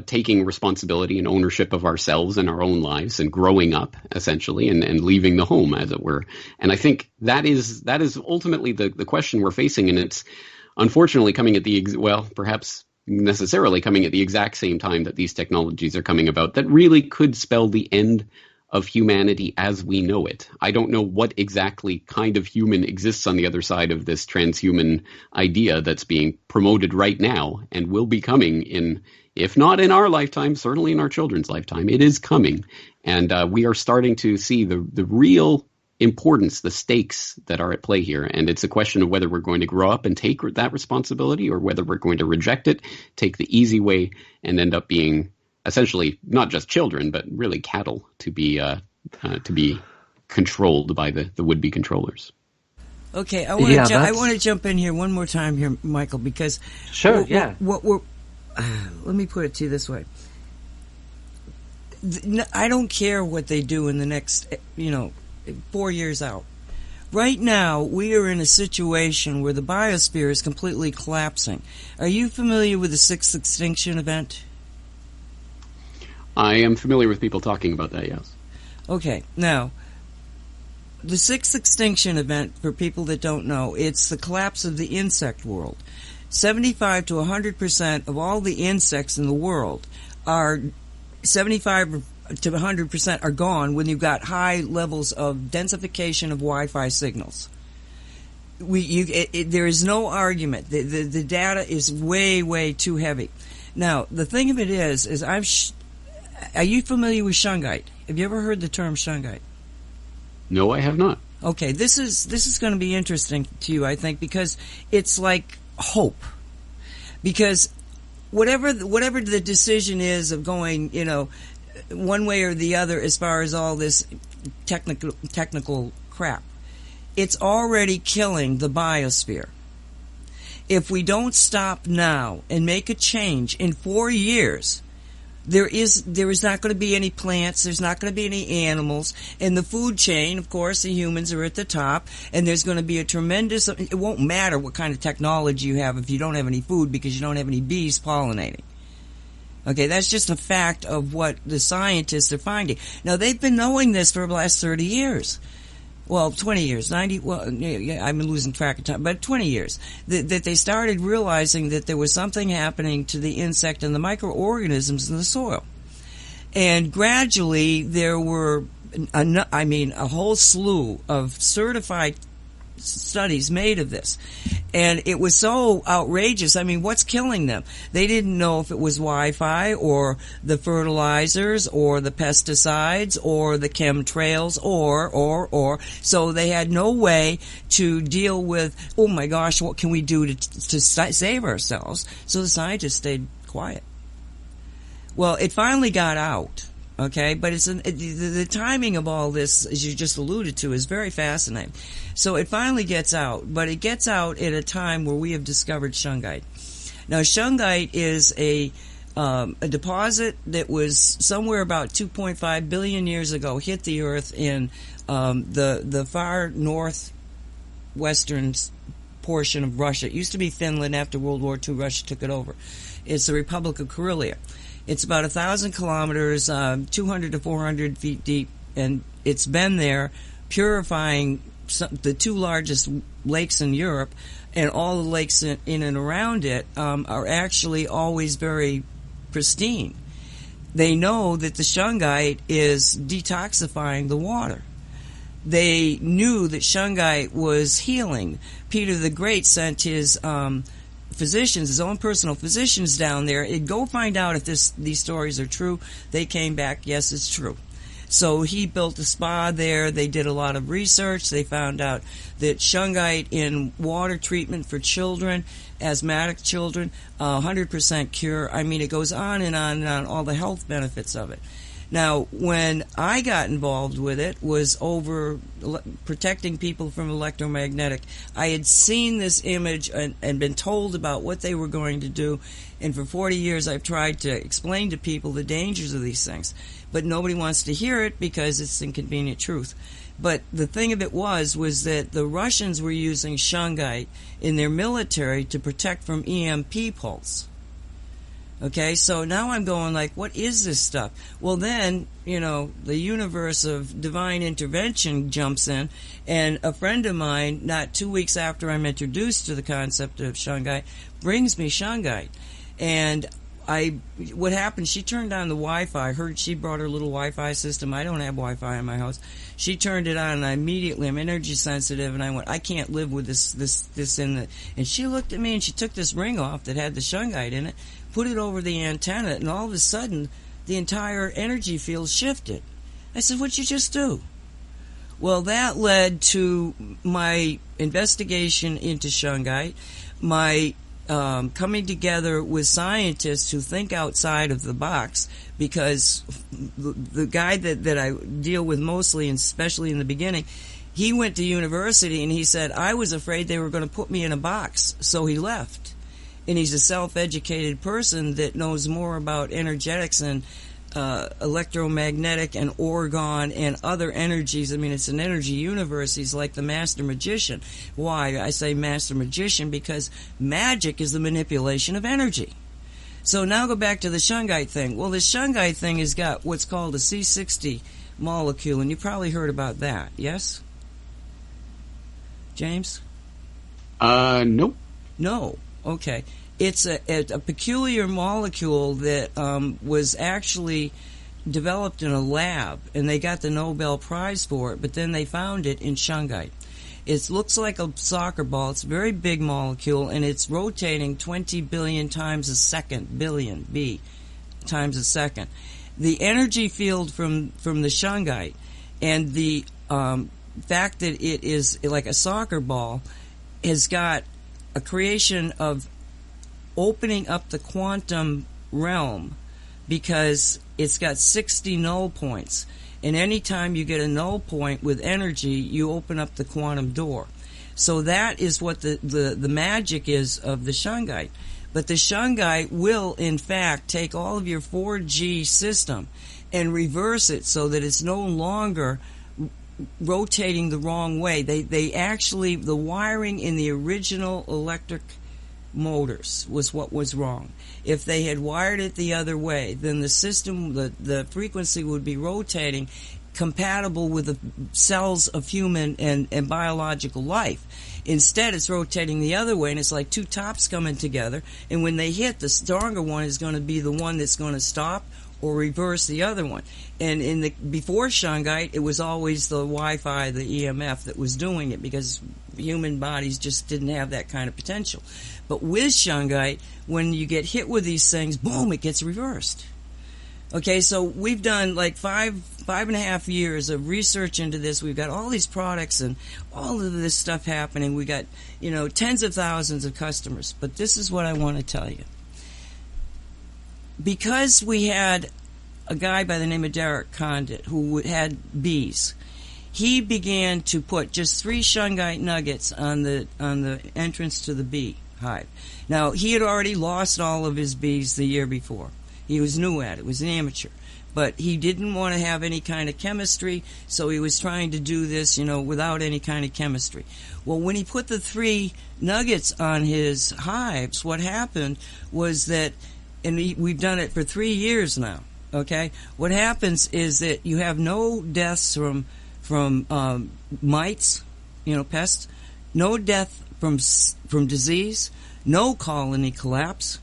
taking responsibility and ownership of ourselves and our own lives and growing up, essentially, and leaving the home, as it were. And I think that is ultimately the question we're facing, and it's unfortunately coming at perhaps necessarily coming at the exact same time that these technologies are coming about, that really could spell the end of humanity as we know it. I don't know what exactly kind of human exists on the other side of this transhuman idea that's being promoted right now and will be coming in, if not in our lifetime, certainly in our children's lifetime. It is coming. And we are starting to see the real importance, the stakes that are at play here. And it's a question of whether we're going to grow up and take that responsibility or whether we're going to reject it, take the easy way, and end up being essentially not just children, but really cattle to be controlled by the would-be controllers. Okay, I want to jump in here one more time here, Michael, because sure, what we're let me put it to you this way. I don't care what they do in the next 4 years out. Right now, we are in a situation where the biosphere is completely collapsing. Are you familiar with the sixth extinction event? I am familiar with people talking about that, yes. Okay. Now, the sixth extinction event, for people that don't know, it's the collapse of the insect world. 75 to 100% of all the insects in the world are 75 to 100% are gone when you've got high levels of densification of Wi-Fi signals. There is no argument. The data is way, way too heavy. Now, the thing of it is are you familiar with Shungite? Have you ever heard the term Shungite? No, I have not. Okay, this is going to be interesting to you, I think, because it's like hope. Because whatever the decision is of going, one way or the other as far as all this technical crap, it's already killing the biosphere. If we don't stop now and make a change in 4 years, there is not going to be any plants, there's not going to be any animals, and the food chain, of course, the humans are at the top, and there's going to be a tremendous, it won't matter what kind of technology you have if you don't have any food because you don't have any bees pollinating. Okay, that's just a fact of what the scientists are finding. Now, they've been knowing this for the last 30 years. Well, 20 years, 90, well, yeah, I'm losing track of time, but 20 years, that they started realizing that there was something happening to the insect and the microorganisms in the soil. And gradually, there were, a whole slew of certified studies made of this. And it was so outrageous. I mean, what's killing them? They didn't know if it was Wi-Fi or the fertilizers or the pesticides or the chemtrails or. So they had no way to deal with, oh my gosh, what can we do to save ourselves? So the scientists stayed quiet. Well, it finally got out. Okay, but the timing of all this, as you just alluded to, is very fascinating. So it finally gets out, but it gets out at a time where we have discovered Shungite. Now, Shungite is a deposit that was somewhere about 2.5 billion years ago, hit the Earth in the far northwestern portion of Russia. It used to be Finland. After World War II, Russia took it over. It's the Republic of Karelia. It's about 1,000 kilometers, 200 to 400 feet deep, and it's been there purifying the two largest lakes in Europe, and all the lakes in and around it are actually always very pristine. They know that the Shungite is detoxifying the water. They knew that Shungite was healing. Peter the Great sent his physicians, his own personal physicians down there, and go find out if these stories are true. They came back, yes, it's true. So he built a spa there. They did a lot of research. They found out that Shungite in water treatment for children, asthmatic children, 100% cure. I mean, it goes on and on and on, all the health benefits of it. Now, when I got involved with it, was over protecting people from electromagnetic. I had seen this image and been told about what they were going to do, and for 40 years I've tried to explain to people the dangers of these things. But nobody wants to hear it because it's inconvenient truth. But the thing of it was that the Russians were using Shungite in their military to protect from EMP pulse. Okay, so now I'm going like, what is this stuff? Well, then, the universe of divine intervention jumps in, and a friend of mine, not 2 weeks after I'm introduced to the concept of Shungite, brings me Shungite. And what happened, she turned on the Wi-Fi. She brought her little Wi-Fi system. I don't have Wi-Fi in my house. She turned it on, and I'm energy sensitive, and I went, I can't live with this in the, and she looked at me, and she took this ring off that had the Shungite in it, put it over the antenna, and all of a sudden, the entire energy field shifted. I said, what'd you just do? Well, that led to my investigation into Shungite, my coming together with scientists who think outside of the box, because the guy that I deal with mostly, and especially in the beginning, he went to university and he said, I was afraid they were going to put me in a box, so he left. And he's a self-educated person that knows more about energetics and electromagnetic and orgone and other energies. I mean, it's an energy universe. He's like the master magician. Why? I say master magician because magic is the manipulation of energy. So now go back to the Shungite thing. Well, the Shungite thing has got what's called a C60 molecule, and you probably heard about that, yes? James? Nope. No. Okay. It's a peculiar molecule that was actually developed in a lab, and they got the Nobel Prize for it, but then they found it in Shungite. It looks like a soccer ball. It's a very big molecule, and it's rotating 20 billion times a second, billion, B, times a second. The energy field from the Shungite and the fact that it is like a soccer ball has got a creation of opening up the quantum realm, because it's got 60 null points. And anytime you get a null point with energy, you open up the quantum door. So that is what the magic is of the Shungite. But the Shungite will, in fact, take all of your 4G system and reverse it so that it's no longer rotating the wrong way. They actually, the wiring in the original electric motors was what was wrong. If they had wired it the other way, then the system, the frequency would be rotating compatible with the cells of human and biological life. Instead, it's rotating the other way, and it's like two tops coming together, and when they hit, the stronger one is going to be the one that's going to stop or reverse the other one. And before Shungite, it was always the Wi-Fi, the EMF that was doing it, because human bodies just didn't have that kind of potential. But with Shungite, when you get hit with these things, boom, it gets reversed. Okay, so we've done like five and a half years of research into this. We've got all these products and all of this stuff happening. We got, tens of thousands of customers. But this is what I want to tell you. Because we had a guy by the name of Derek Condit who had bees, he began to put just 3 Shungite nuggets on the entrance to the bee hive. Now, he had already lost all of his bees the year before. He was new at it. Was an amateur. But he didn't want to have any kind of chemistry, so he was trying to do this, without any kind of chemistry. Well, when he put the 3 nuggets on his hives, what happened was that, and we've done it for 3 years now, okay? What happens is that you have no deaths from mites, pests, no death from disease, no colony collapse,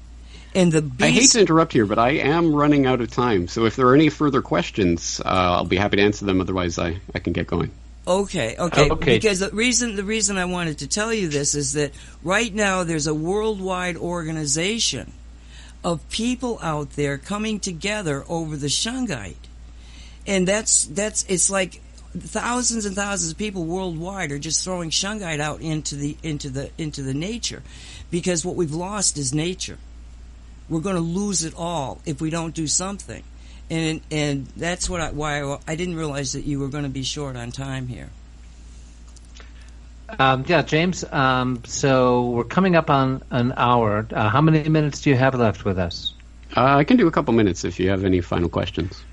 and the bees... I hate to interrupt here, but I am running out of time. So if there are any further questions, I'll be happy to answer them. Otherwise, I can get going. Okay. Because the reason I wanted to tell you this is that right now there's a worldwide organization of people out there coming together over the Shungite, and it's like thousands and thousands of people worldwide are just throwing Shungite out into the nature, because what we've lost is nature. We're going to lose it all if we don't do something, and that's why I didn't realize that you were going to be short on time here. Yeah, James. So we're coming up on an hour. How many minutes do you have left with us? I can do a couple minutes if you have any final questions.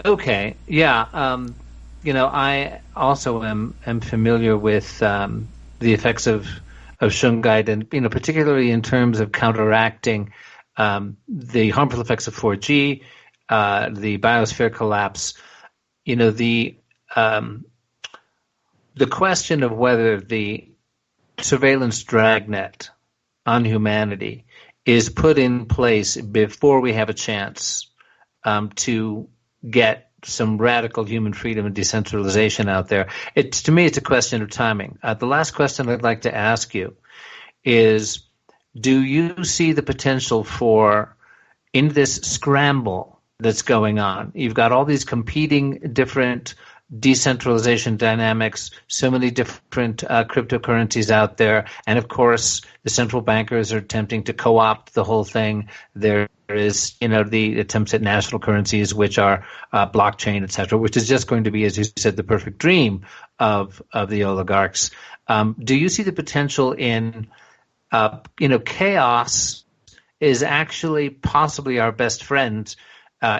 Okay. Yeah. I also am familiar with the effects of Shungite, and particularly in terms of counteracting the harmful effects of 4G, the biosphere collapse. The question of whether the surveillance dragnet on humanity is put in place before we have a chance to get some radical human freedom and decentralization out there. To me, it's a question of timing. The last question I'd like to ask you is, do you see the potential for, in this scramble that's going on, you've got all these competing different decentralization dynamics, so many different cryptocurrencies out there, and of course the central bankers are attempting to co-opt the whole thing. There is, the attempts at national currencies, which are blockchain, etc., which is just going to be, as you said, the perfect dream of the oligarchs. Do you see the potential in, chaos is actually possibly our best friend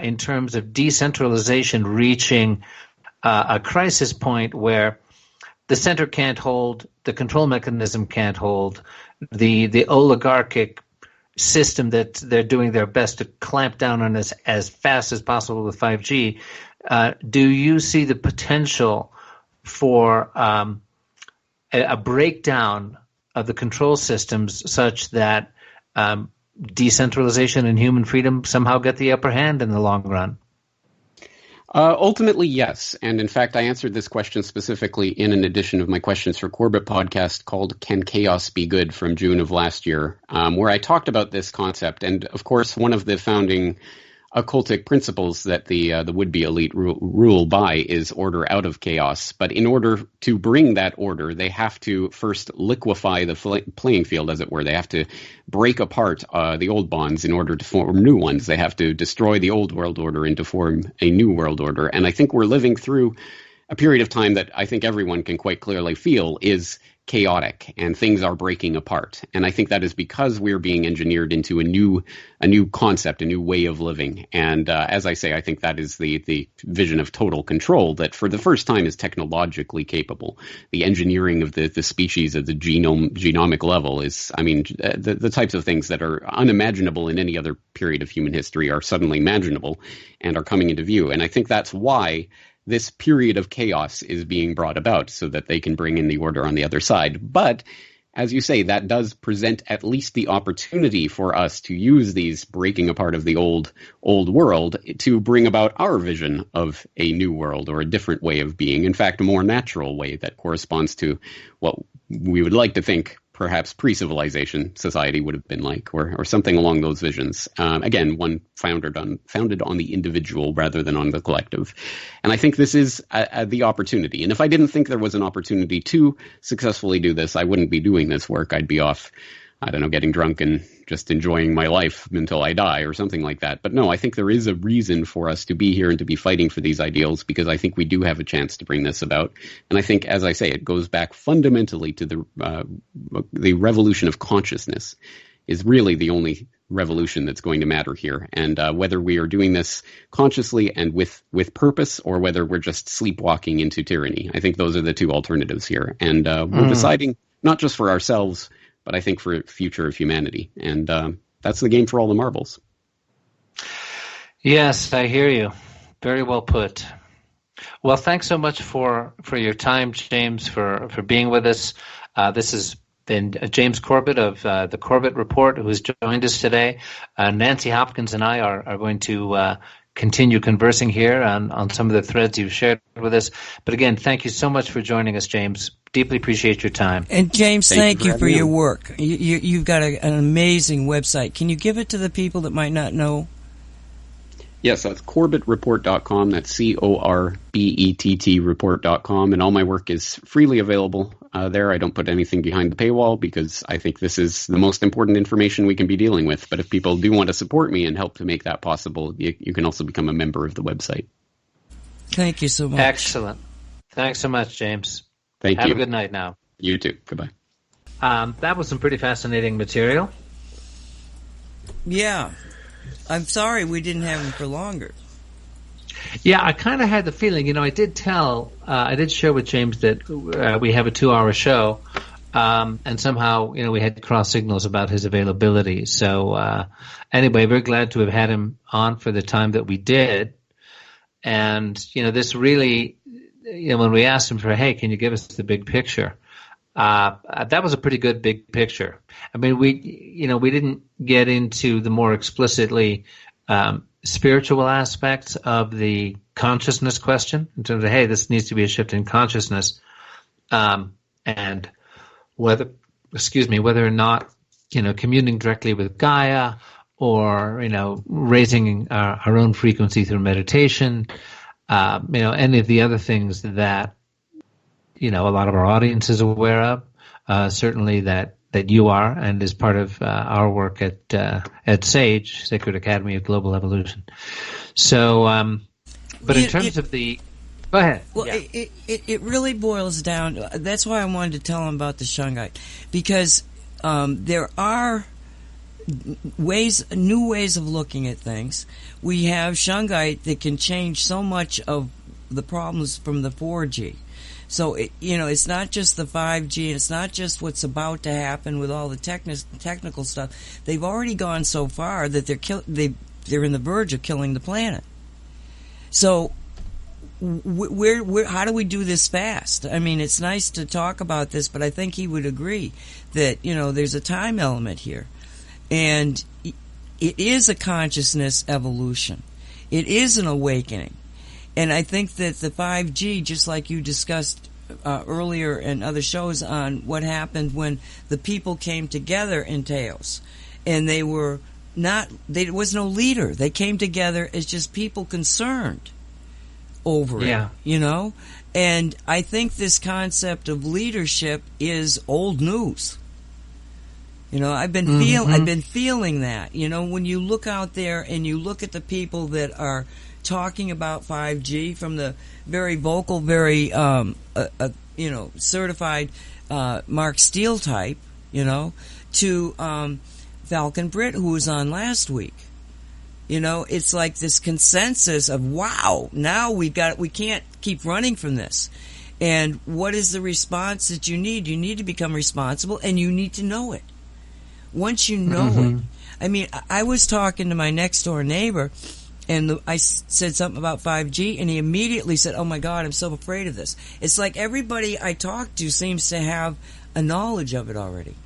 in terms of decentralization reaching a crisis point where the center can't hold, the control mechanism can't hold, the oligarchic system that they're doing their best to clamp down on us as fast as possible with 5G. Do you see the potential for a breakdown of the control systems such that decentralization and human freedom somehow get the upper hand in the long run? Ultimately, yes. And in fact, I answered this question specifically in an edition of my Questions for Corbett podcast called Can Chaos Be Good from June of last year, where I talked about this concept. And of course, one of the founding occultic principles that the would-be elite rule by is order out of chaos. But in order to bring that order, they have to first liquefy the playing field, as it were. They have to break apart the old bonds in order to form new ones. They have to destroy the old world order and to form a new world order. And I think we're living through a period of time that I think everyone can quite clearly feel is chaotic, and things are breaking apart. And I think that is because we're being engineered into a new concept, a new way of living. And as I say, I think that is the vision of total control that for the first time is technologically capable. The engineering of the species at the genomic level is, the types of things that are unimaginable in any other period of human history are suddenly imaginable and are coming into view. And I think that's why this period of chaos is being brought about, so that they can bring in the order on the other side. But as you say, that does present at least the opportunity for us to use these breaking apart of the old world to bring about our vision of a new world, or a different way of being. In fact, a more natural way that corresponds to what we would like to think perhaps pre-civilization society would have been like, or something along those visions. Again, one founded on the individual rather than on the collective. And I think this is the opportunity. And if I didn't think there was an opportunity to successfully do this, I wouldn't be doing this work. I'd be off, getting drunk and just enjoying my life until I die or something like that. But no, I think there is a reason for us to be here and to be fighting for these ideals, because I think we do have a chance to bring this about. And I think, as I say, it goes back fundamentally to the revolution of consciousness is really the only revolution that's going to matter here. And whether we are doing this consciously and with purpose, or whether we're just sleepwalking into tyranny, I think those are the two alternatives here. And we're deciding not just for ourselves, but I think for the future of humanity. And that's the game for all the marbles. Yes, I hear you. Very well put. Well, thanks so much for your time, James, for being with us. This has been James Corbett of the Corbett Report, who has joined us today. Nancy Hopkins and I are going to continue conversing here on some of the threads you've shared with us. But again, thank you so much for joining us, James. Deeply appreciate your time. And James, thank you for your work. You've got an amazing website. Can you give it to the people that might not know? Yes, that's CorbettReport.com. That's CORBETT report.com. And all my work is freely available there. I don't put anything behind the paywall, because I think this is the most important information we can be dealing with. But if people do want to support me and help to make that possible, you can also become a member of the website. Thank you so much. Excellent. Thanks so much, James. Thank you. Have a good night now. You too. Goodbye. That was some pretty fascinating material. Yeah. I'm sorry we didn't have him for longer. Yeah, I kind of had the feeling, I did share with James that we have a 2-hour show, and somehow, we had cross signals about his availability. So anyway, very glad to have had him on for the time that we did. And, this really, when we asked him for, hey, can you give us the big picture? That was a pretty good big picture. I mean, we didn't get into the more explicitly spiritual aspects of the consciousness question in terms of, hey, this needs to be a shift in consciousness, and whether or not, communing directly with Gaia, or raising our own frequency through meditation, any of the other things that a lot of our audience is aware of, certainly that you are, and is part of our work at SAGE, Sacred Academy of Global Evolution. So, but in terms of the, go ahead. Well, yeah. It really boils down. That's why I wanted to tell him about the Shungite, because there are new ways of looking at things. We have Shungite that can change so much of the problems from the 4G. So, it's not just the 5G, and it's not just what's about to happen with all the technical stuff. They've already gone so far that they're in the verge of killing the planet. So, how do we do this fast? I mean, it's nice to talk about this, but I think he would agree that, there's a time element here. And it is a consciousness evolution. It is an awakening. And I think that the 5G, just like you discussed earlier in other shows on what happened when the people came together in Teos, and there was no leader. They came together as just people concerned over it, And I think this concept of leadership is old news. I've been feeling that. When you look out there and you look at the people that are talking about 5G, from the very vocal, very certified Mark Steele type, to Falcon Britt, who was on last week. It's like this consensus of, wow, now we can't keep running from this. And what is the response that you need? You need to become responsible, and you need to know it. Once you know it. I mean, I was talking to my next door neighbor, and I said something about 5G, and he immediately said, oh my God, I'm so afraid of this. It's like everybody I talk to seems to have a knowledge of it already.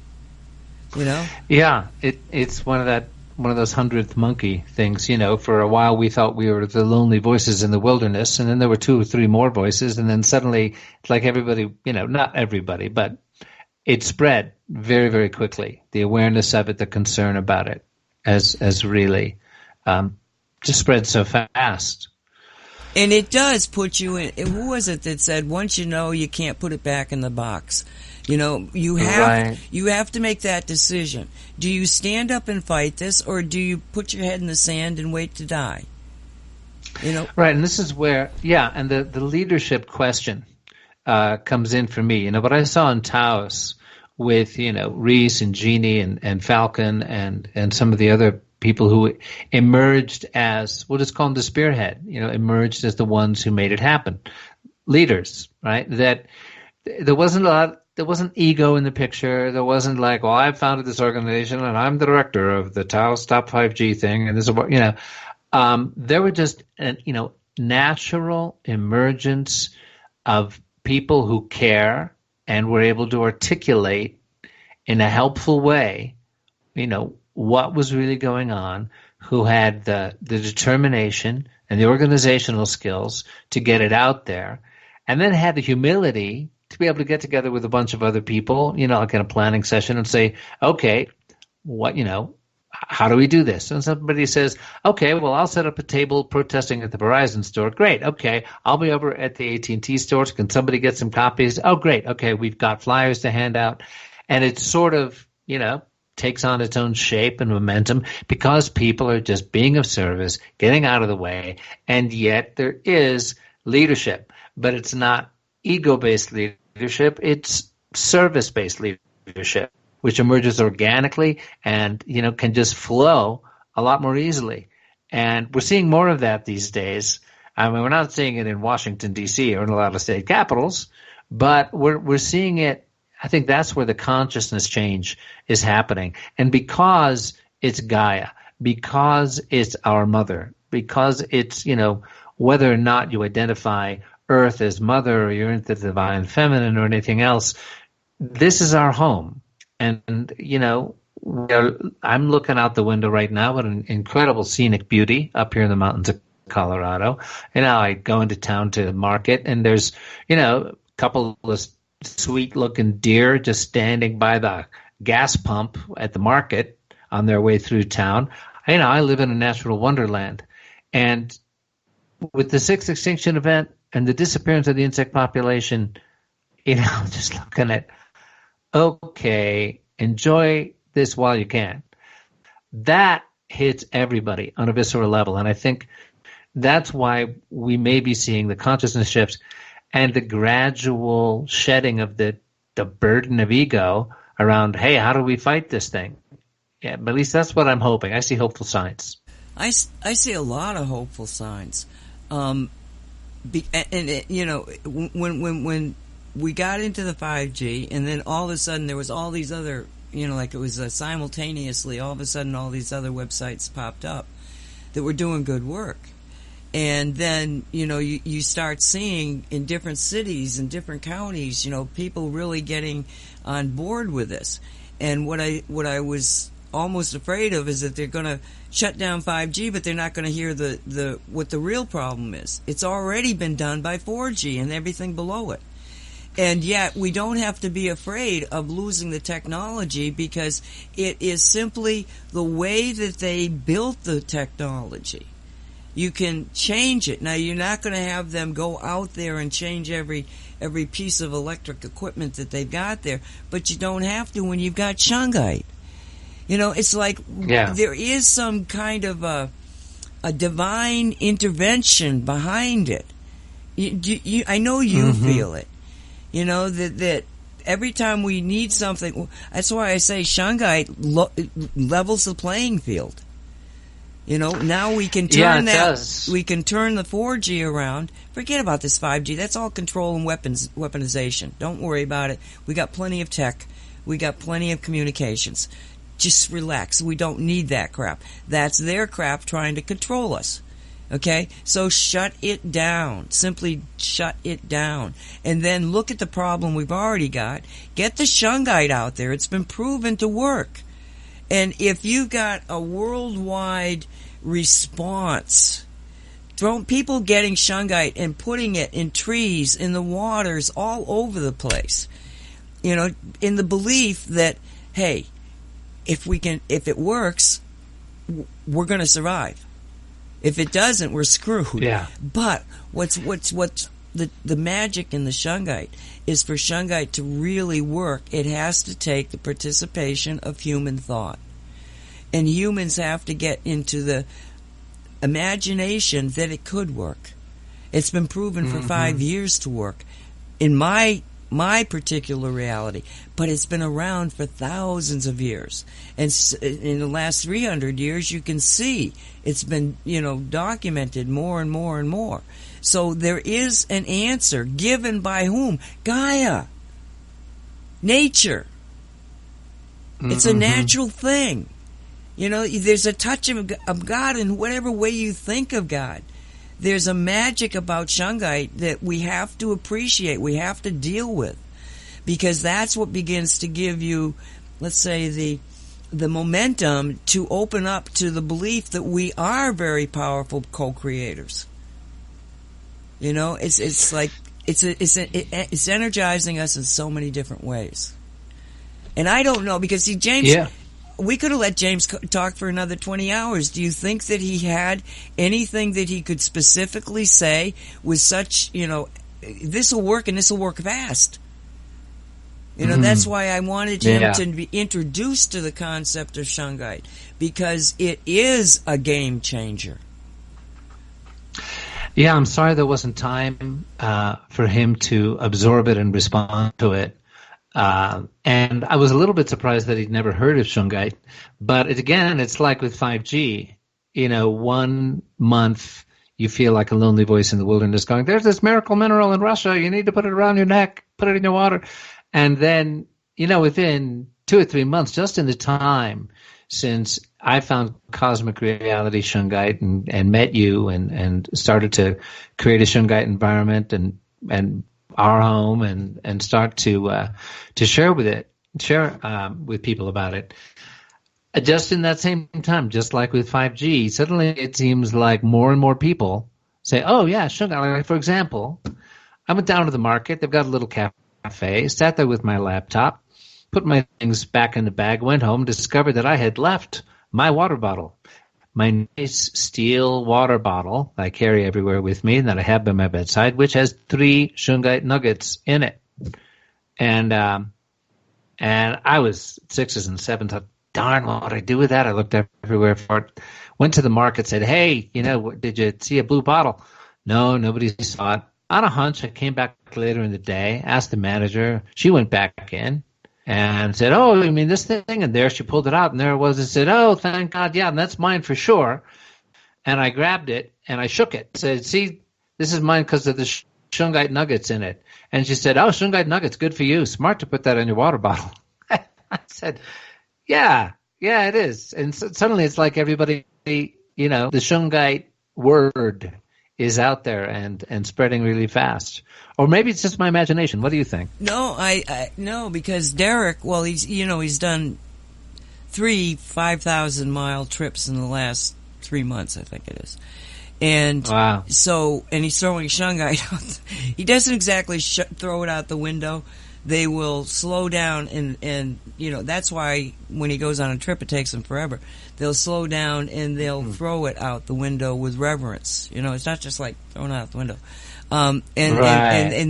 Yeah, it's one of those 100th monkey things. For a while we thought we were the lonely voices in the wilderness, and then there were 2 or 3 more voices, and then suddenly it's like everybody, not everybody, but it spread very, very quickly. The awareness of it, the concern about it, as really just spread so fast. And it does put you in. Who was it that said, once you know, you can't put it back in the box? You have to make that decision. Do you stand up and fight this, or do you put your head in the sand and wait to die? Right, and this is where, and the leadership question comes in for me. What I saw in Taos with, Reese and Jeannie and Falcon and some of the other people who emerged as, we'll just call them the spearhead, emerged as the ones who made it happen. Leaders, right? That there wasn't ego in the picture. There wasn't like, well, I founded this organization and I'm the director of the Taos Top 5G thing, and this is what, there were just, natural emergence of people who care and were able to articulate in a helpful way, what was really going on, who had the determination and the organizational skills to get it out there, and then had the humility to be able to get together with a bunch of other people, like in a planning session, and say, okay, how do we do this? And somebody says, okay, well, I'll set up a table protesting at the Verizon store. Great. Okay. I'll be over at the AT&T store. Can somebody get some copies? Oh, great. Okay. We've got flyers to hand out. And it sort of, takes on its own shape and momentum because people are just being of service, getting out of the way. And yet there is leadership, but it's not ego-based leadership. It's service-based leadership, which emerges organically and, can just flow a lot more easily. And we're seeing more of that these days. I mean, we're not seeing it in Washington, D.C. or in a lot of state capitals, but we're seeing it. I think that's where the consciousness change is happening. And because it's Gaia, because it's our mother, because it's, whether or not you identify Earth as mother or you're into the divine feminine or anything else, this is our home. And, I'm looking out the window right now at an incredible scenic beauty up here in the mountains of Colorado. I go into town to market, and there's, a couple of sweet looking deer just standing by the gas pump at the market on their way through town. I live in a natural wonderland. And with the sixth extinction event and the disappearance of the insect population, just looking at, okay, enjoy this while you can. That hits everybody on a visceral level. And I think that's why we may be seeing the consciousness shifts and the gradual shedding of the burden of ego around, hey, how do we fight this thing? Yeah, but at least that's what I'm hoping. I see hopeful signs. I see a lot of hopeful signs. When we got into the 5G, and then all of a sudden there was all these other, like it was simultaneously, all of a sudden all these other websites popped up that were doing good work. And then, you start seeing in different cities and different counties, people really getting on board with this. And what I was almost afraid of is that they're going to shut down 5G, but they're not going to hear what the real problem is. It's already been done by 4G and everything below it. And yet we don't have to be afraid of losing the technology, because it is simply the way that they built the technology. You can change it. Now, you're not going to have them go out there and change every piece of electric equipment that they've got there, but you don't have to when you've got Shungite. It's like there is some kind of a divine intervention behind it. I know you feel it. That every time we need something, that's why I say Shungite levels the playing field. Now we can turn we can turn the 4G around. Forget about this 5G. That's all control and weaponization. Don't worry about it. We got plenty of tech. We got plenty of communications. Just relax. We don't need that crap. That's their crap trying to control us. Okay? So shut it down. Simply shut it down. And then look at the problem we've already got. Get the Shungite out there. It's been proven to work. And if you've got a worldwide response, people getting Shungite and putting it in trees, in the waters, all over the place, in the belief that, hey, if it works, we're going to survive. If it doesn't, we're screwed. Yeah. But what's the magic in the Shungite is for Shungite to really work, it has to take the participation of human thought. And humans have to get into the imagination that it could work. It's been proven for 5 years to work in my particular reality, but it's been around for thousands of years. And in the last 300 years, you can see it's been, documented more and more and more. So there is an answer given by whom? Gaia. Nature. It's a natural thing. There's a touch of God in whatever way you think of God. There's a magic about Shungite that we have to appreciate, we have to deal with, because that's what begins to give you, let's say, the momentum to open up to the belief that we are very powerful co-creators. It's like it's energizing us in so many different ways. And I don't know, because see, James. Yeah. We could have let James talk for another 20 hours. Do you think that he had anything that he could specifically say with such, this will work and this will work fast? That's why I wanted him to be introduced to the concept of Shungite, because it is a game changer. Yeah, I'm sorry there wasn't time for him to absorb it and respond to it. And I was a little bit surprised that he'd never heard of Shungite. But it's like with 5G. 1 month you feel like a lonely voice in the wilderness going, there's this miracle mineral in Russia. You need to put it around your neck, put it in your water. And then, within 2 or 3 months, just in the time since I found cosmic reality Shungite and met you and started to create a Shungite environment and our home and start to share with people about it. Just in that same time, just like with 5G, suddenly it seems like more and more people say, "Oh yeah, Shungite." Like, for example, I went down to the market. They've got a little cafe. Sat there with my laptop, put my things back in the bag, went home, discovered that I had left my water bottle, my nice steel water bottle that I carry everywhere with me and that I have by my bedside, which has 3 Shungite nuggets in it. And I was 6s and 7s. Thought, darn, what would I do with that? I looked everywhere for it. Went to the market, said, "Hey, did you see a blue bottle?" No, nobody saw it. On a hunch, I came back later in the day, asked the manager. She went back in and said, "Oh, you mean this thing?" And there she pulled it out, and there it was. I said, "Oh, thank God, yeah, and that's mine for sure." And I grabbed it, and I shook it. Said, "See, this is mine because of the Shungite nuggets in it." And she said, "Oh, Shungite nuggets, good for you. Smart to put that in your water bottle." I said, yeah, it is. And suddenly it's like everybody, the Shungite word is out there and spreading really fast. Or maybe it's just my imagination. What do you think? No, I no, because Derek, well, he's done 3 5,000-mile trips in the last 3 months, I think it is. And wow. And he's throwing Shungite out. He doesn't exactly throw it out the window. They will slow down and that's why when he goes on a trip it takes him forever. They'll slow down and they'll throw it out the window with reverence. It's not just like throwing it out the window. And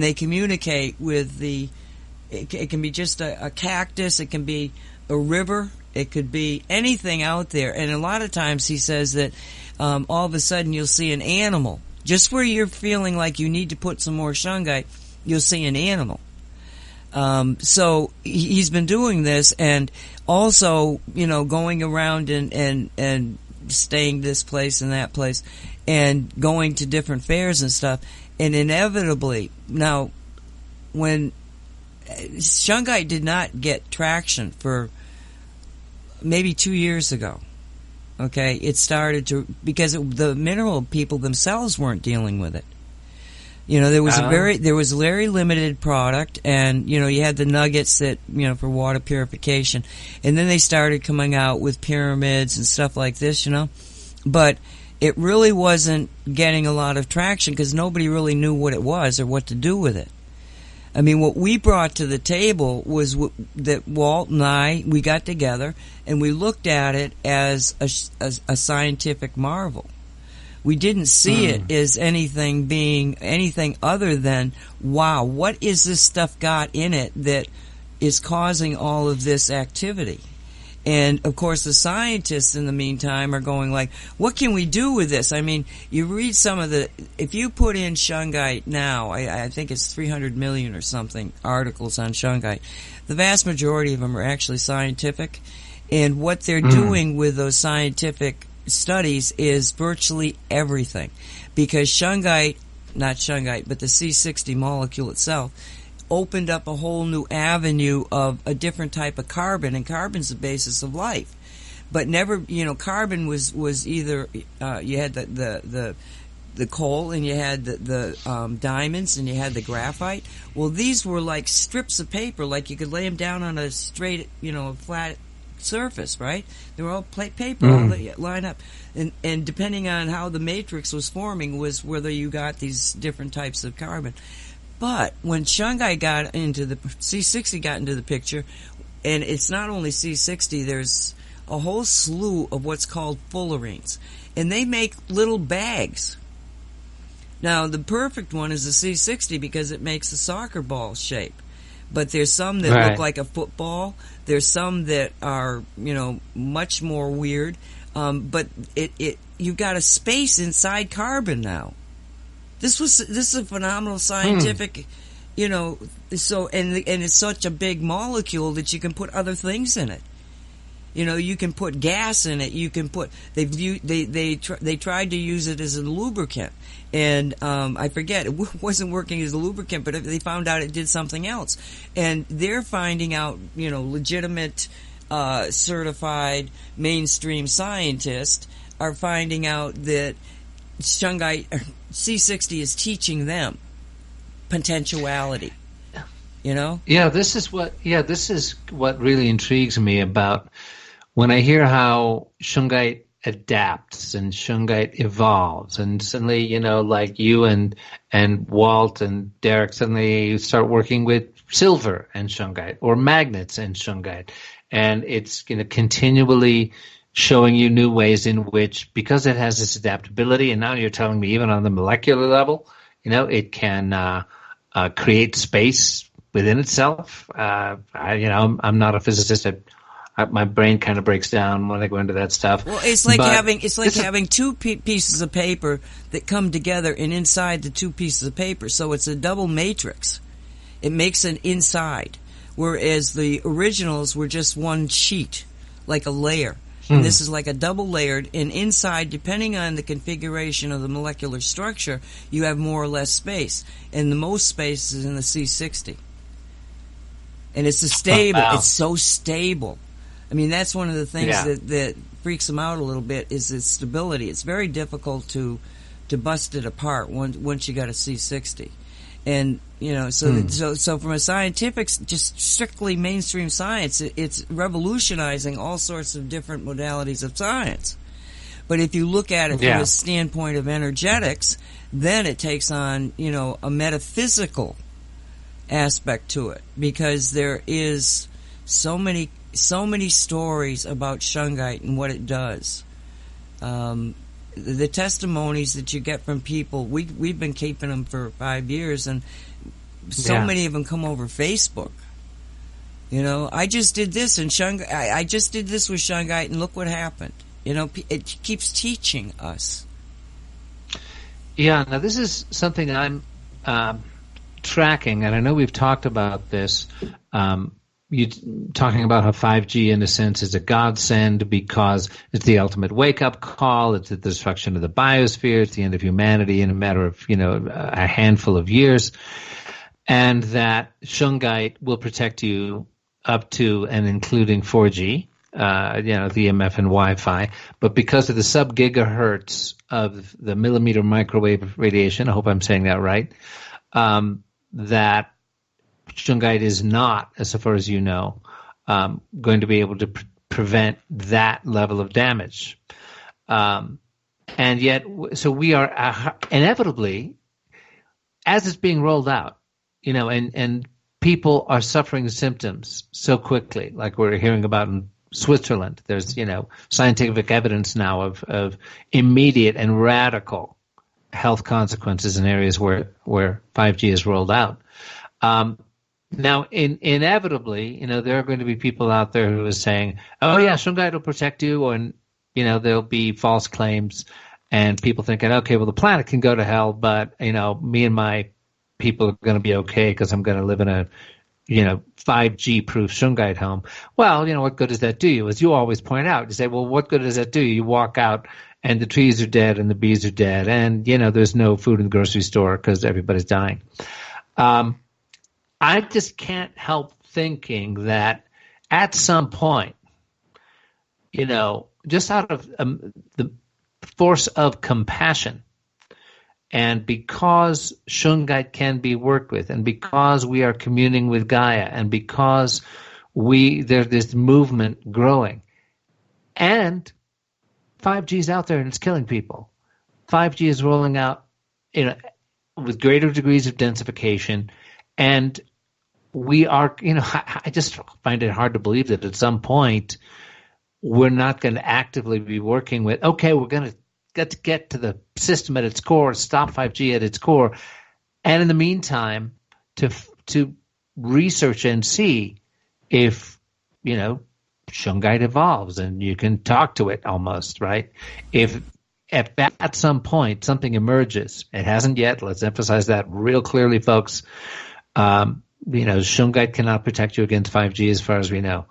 they communicate with it can be just a cactus, it can be a river, it could be anything out there. And a lot of times he says that all of a sudden you'll see an animal. Just where you're feeling like you need to put some more Shungite, you'll see an animal. So he's been doing this and also, going around and staying this place and that place and going to different fairs and stuff. And inevitably, now, when Shungite did not get traction for maybe 2 years ago, okay, it started to, because the mineral people themselves weren't dealing with it. There was a very limited product, and you had the nuggets that for water purification, and then they started coming out with pyramids and stuff like this, but it really wasn't getting a lot of traction because nobody really knew what it was or what to do with it. I mean, what we brought to the table was that Walt and I, we got together and we looked at it as a scientific marvel. We didn't see it as anything other than, wow, what is this stuff got in it that is causing all of this activity? And, of course, the scientists in the meantime are going like, what can we do with this? I mean, you read some of if you put in Shungite now, I think it's 300 million or something articles on Shungite. The vast majority of them are actually scientific. And what they're doing with those scientific studies is virtually everything, because not Shungite, but the C60 molecule itself opened up a whole new avenue of a different type of carbon, and carbon's the basis of life. But never, carbon was either you had the coal and you had the diamonds and you had the graphite. Well, these were like strips of paper, like you could lay them down on a straight, flat surface, right? They were all paper, all line up, and depending on how the matrix was forming was whether you got these different types of carbon. But when Shungite got into the C60 got into the picture, and it's not only C60, there's a whole slew of what's called fullerenes, and they make little bags. Now the perfect one is the C60 because it makes a soccer ball shape. But there's some that look like a football. There's some that are, much more weird. But you've got a space inside carbon now. This is a phenomenal scientific, so and it's such a big molecule that you can put other things in it. You can put gas in it. You can put they tried to use it as a lubricant, and I forget, it wasn't working as a lubricant, but they found out it did something else, and they're finding out, legitimate, certified mainstream scientists are finding out that Shungite C60 is teaching them. potentiality. You know? Yeah, this is what really intrigues me about when I hear how Shungite adapts and Shungite evolves, and suddenly, like you and Walt and Derek, suddenly you start working with silver and Shungite or magnets and Shungite, and it's continually showing you new ways in which, because it has this adaptability, and now you're telling me even on the molecular level, it can create space within itself. I'm not a physicist. My brain kind of breaks down when I go into that stuff. Well, it's like having two pieces of paper that come together, and inside the two pieces of paper, so it's a double matrix. It makes an inside, whereas the originals were just one sheet, like a layer. And this is like a double layered, and inside, depending on the configuration of the molecular structure, you have more or less space. And the most space is in the C60. And it's stable. Wow. It's so stable. I mean, that's one of the things that freaks them out a little bit, is its stability. It's very difficult to bust it apart once you got a C60. And, so from a scientific, just strictly mainstream science, it's revolutionizing all sorts of different modalities of science. But if you look at it from a standpoint of energetics, then it takes on, a metaphysical aspect to it, because there is so many stories about Shungite and what it does. The testimonies that you get from people, we've been keeping them for 5 years, and so many of them come over Facebook. I just did this and I just did this with Shungite, and look what happened. It keeps teaching us. Yeah, now this is something I'm tracking, and I know we've talked about this. You talking about how 5G, in a sense, is a godsend because it's the ultimate wake-up call. It's the destruction of the biosphere. It's the end of humanity in a matter of, a handful of years. And that Shungite will protect you up to and including 4G, the EMF and Wi-Fi. But because of the sub-gigahertz of the millimeter microwave radiation, I hope I'm saying that right, that Shungite is not, as far as you know, going to be able to prevent that level of damage. And yet, so we are inevitably, as it's being rolled out, and people are suffering symptoms so quickly, like we're hearing about in Switzerland. There's, scientific evidence now of immediate and radical health consequences in areas where 5G is rolled out. Now, inevitably, there are going to be people out there who are saying, "Oh yeah, Shungite will protect you," and there'll be false claims, and people thinking, "Okay, well the planet can go to hell, but me and my people are going to be okay because I'm going to live in a 5G proof Shungite home." Well, what good does that do you? As you always point out, you say, "Well, what good does that do you?" You walk out and the trees are dead and the bees are dead, and there's no food in the grocery store because everybody's dying. I just can't help thinking that at some point, just out of the force of compassion, and because Shungite can be worked with, and because we are communing with Gaia, and because there's this movement growing, and 5G is out there and it's killing people. 5G is rolling out, with greater degrees of densification. And we are, I just find it hard to believe that at some point we're not going to actively be working with, okay, we're going to get to the system at its core, stop 5G at its core. And in the meantime, to research and see if, Shungite evolves and you can talk to it almost, right? If at some point something emerges, it hasn't yet, let's emphasize that real clearly, folks. Shungite cannot protect you against 5G as far as we know.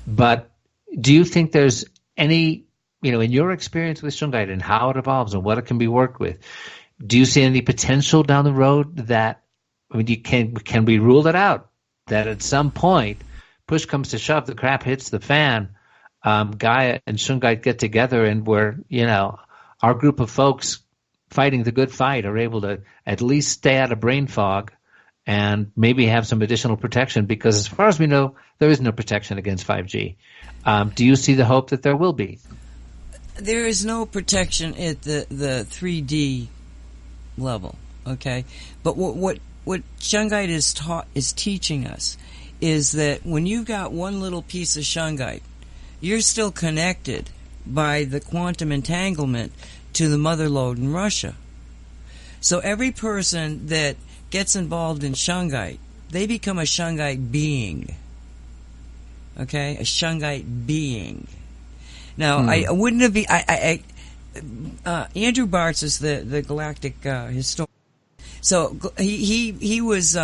But do you think there's any, in your experience with Shungite and how it evolves and what it can be worked with, do you see any potential down the road that, can we rule it out? That at some point, push comes to shove, the crap hits the fan, Gaia and Shungite get together and we're, our group of folks fighting the good fight are able to at least stay out of brain fog and maybe have some additional protection, because as far as we know, there is no protection against 5G. Do you see the hope that there will be? There is no protection at the 3D level, okay? But what Shungite is teaching us is that when you've got one little piece of Shungite, you're still connected by the quantum entanglement to the mother lode in Russia. So every person that gets involved in Shungite, they become a Shungite being. Okay? A Shungite being. Now, I wouldn't have been... Andrew Bartz is the galactic historian. So he was...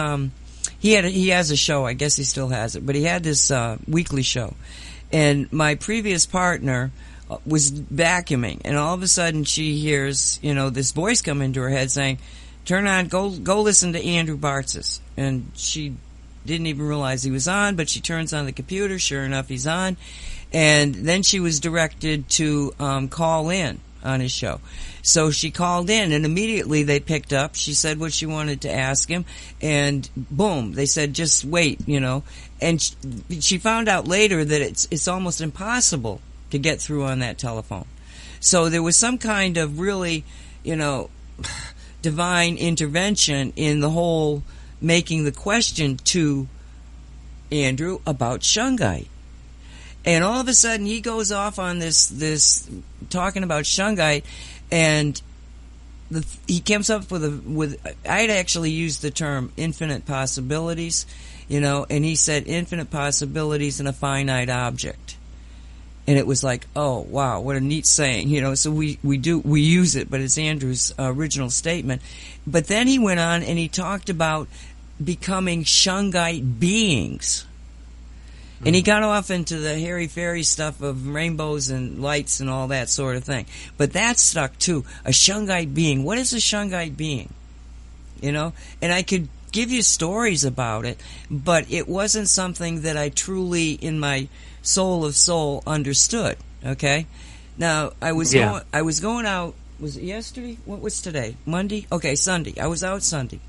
he has a show. I guess he still has it. But he had this weekly show. And my previous partner was vacuuming, and all of a sudden she hears, this voice come into her head saying, "Turn on, go listen to Andrew Bartz's." And she didn't even realize he was on, but she turns on the computer. Sure enough, he's on. And then she was directed to call in on his show. So she called in, and immediately they picked up. She said what she wanted to ask him, and boom, they said, "Just wait," And she found out later that it's almost impossible to get through on that telephone. So there was some kind of really, divine intervention in the whole making the question to Andrew about Shungite. And all of a sudden he goes off on this talking about Shungite, and he comes up with I'd actually used the term infinite possibilities, and he said infinite possibilities in a finite object. And it was like, oh wow, what a neat saying, so we use it, but it's Andrew's original statement. But then he went on and he talked about becoming Shungite beings. And he got off into the hairy-fairy stuff of rainbows and lights and all that sort of thing. But that stuck too. A Shungite being. What is a Shungite being? And I could give you stories about it, but it wasn't something that I truly, in my soul of soul, understood. Okay? Now, I was going out, was it yesterday? What was today? Monday? Okay, Sunday. I was out Sunday.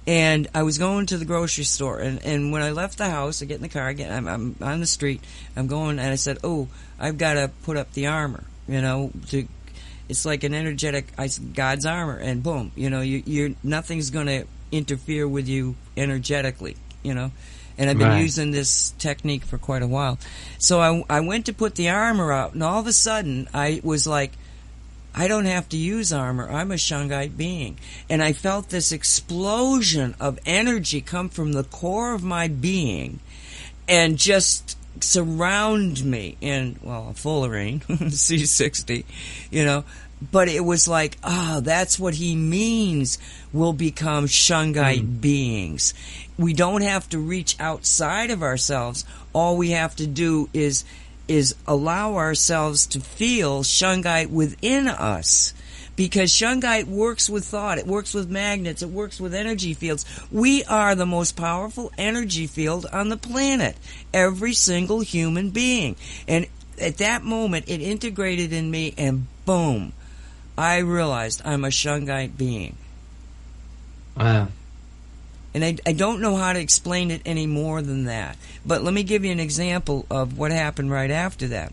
And I was going to the grocery store, and when I left the house, I get in the car, I'm on the street, I'm going, and I said, oh, I've got to put up the armor, it's like an energetic, God's armor, and boom, you're nothing's going to interfere with you energetically, and I've been using this technique for quite a while. So I went to put the armor up, and all of a sudden, I was like, I don't have to use armor. I'm a Shungite being. And I felt this explosion of energy come from the core of my being and just surround me in, a fullerene, C60, But it was like, that's what he means. We'll become Shungite beings. We don't have to reach outside of ourselves. All we have to do is allow ourselves to feel Shungite within us. Because Shungite works with thought, it works with magnets, it works with energy fields. We are the most powerful energy field on the planet. Every single human being. And at that moment, it integrated in me, and boom, I realized I'm a Shungite being. Wow. And I don't know how to explain it any more than that. But let me give you an example of what happened right after that.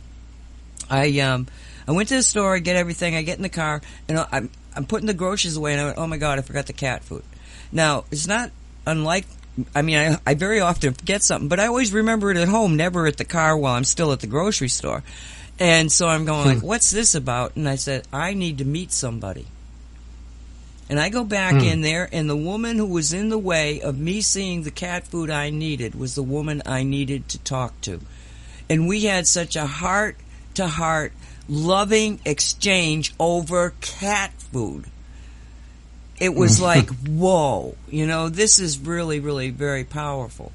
I went to the store, I get everything, I get in the car, and I'm putting the groceries away, and I went, oh my God, I forgot the cat food. Now, it's not unlike, I very often forget something, but I always remember it at home, never at the car while I'm still at the grocery store. And so I'm going like, what's this about? And I said, I need to meet somebody. And I go back in there, and the woman who was in the way of me seeing the cat food I needed was the woman I needed to talk to. And we had such a heart-to-heart, loving exchange over cat food. It was like, whoa, this is really, really very powerful.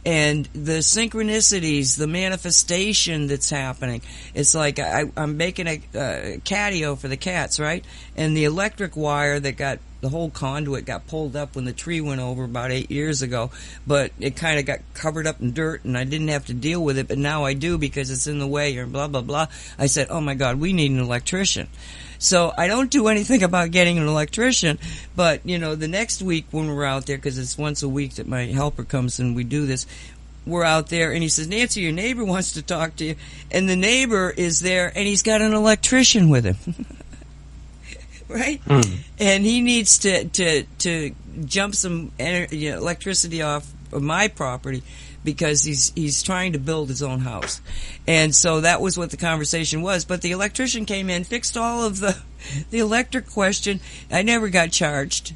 And the synchronicities, the manifestation that's happening, it's like I'm making a catio for the cats, right? And the electric wire that got the whole conduit got pulled up when the tree went over about 8 years ago, but it kind of got covered up in dirt, and I didn't have to deal with it, but now I do because it's in the way, or blah, blah, blah. I said, oh my God, we need an electrician. So I don't do anything about getting an electrician, but, you know, the next week when we're out there, because it's once a week that my helper comes and we do this, we're out there, and he says, Nancy, your neighbor wants to talk to you. And the neighbor is there, and he's got an electrician with him. Right? And he needs to jump some electricity off of my property because he's trying to build his own house. And so that was what the conversation was. But the electrician came in, fixed all of the electric question. I never got charged,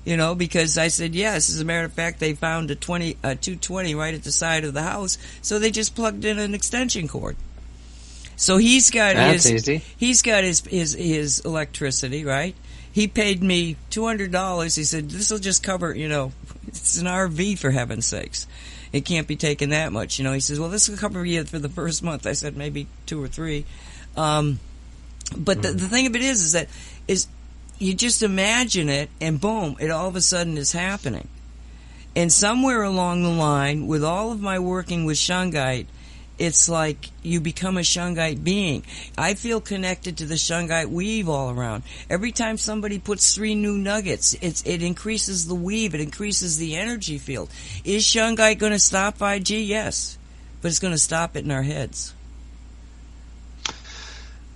you know, because I said yes. As a matter of fact, they found a 220 right at the side of the house, so they just plugged in an extension cord. So he's got his electricity, right? He paid me $200. He said, this will just cover, you know, it's an RV for heaven's sakes. It can't be taking that much, you know. He says, well, this will cover you for the first month. I said, maybe 2 or 3. But the thing of it is that you just imagine it, and boom, it all of a sudden is happening. And somewhere along the line, with all of my working with Shungite, it's like you become a Shungite being. I feel connected to the Shungite weave all around. Every time somebody puts 3 new nuggets, it increases the weave. It increases the energy field. Is Shungite going to stop 5G? Yes. But it's going to stop it in our heads.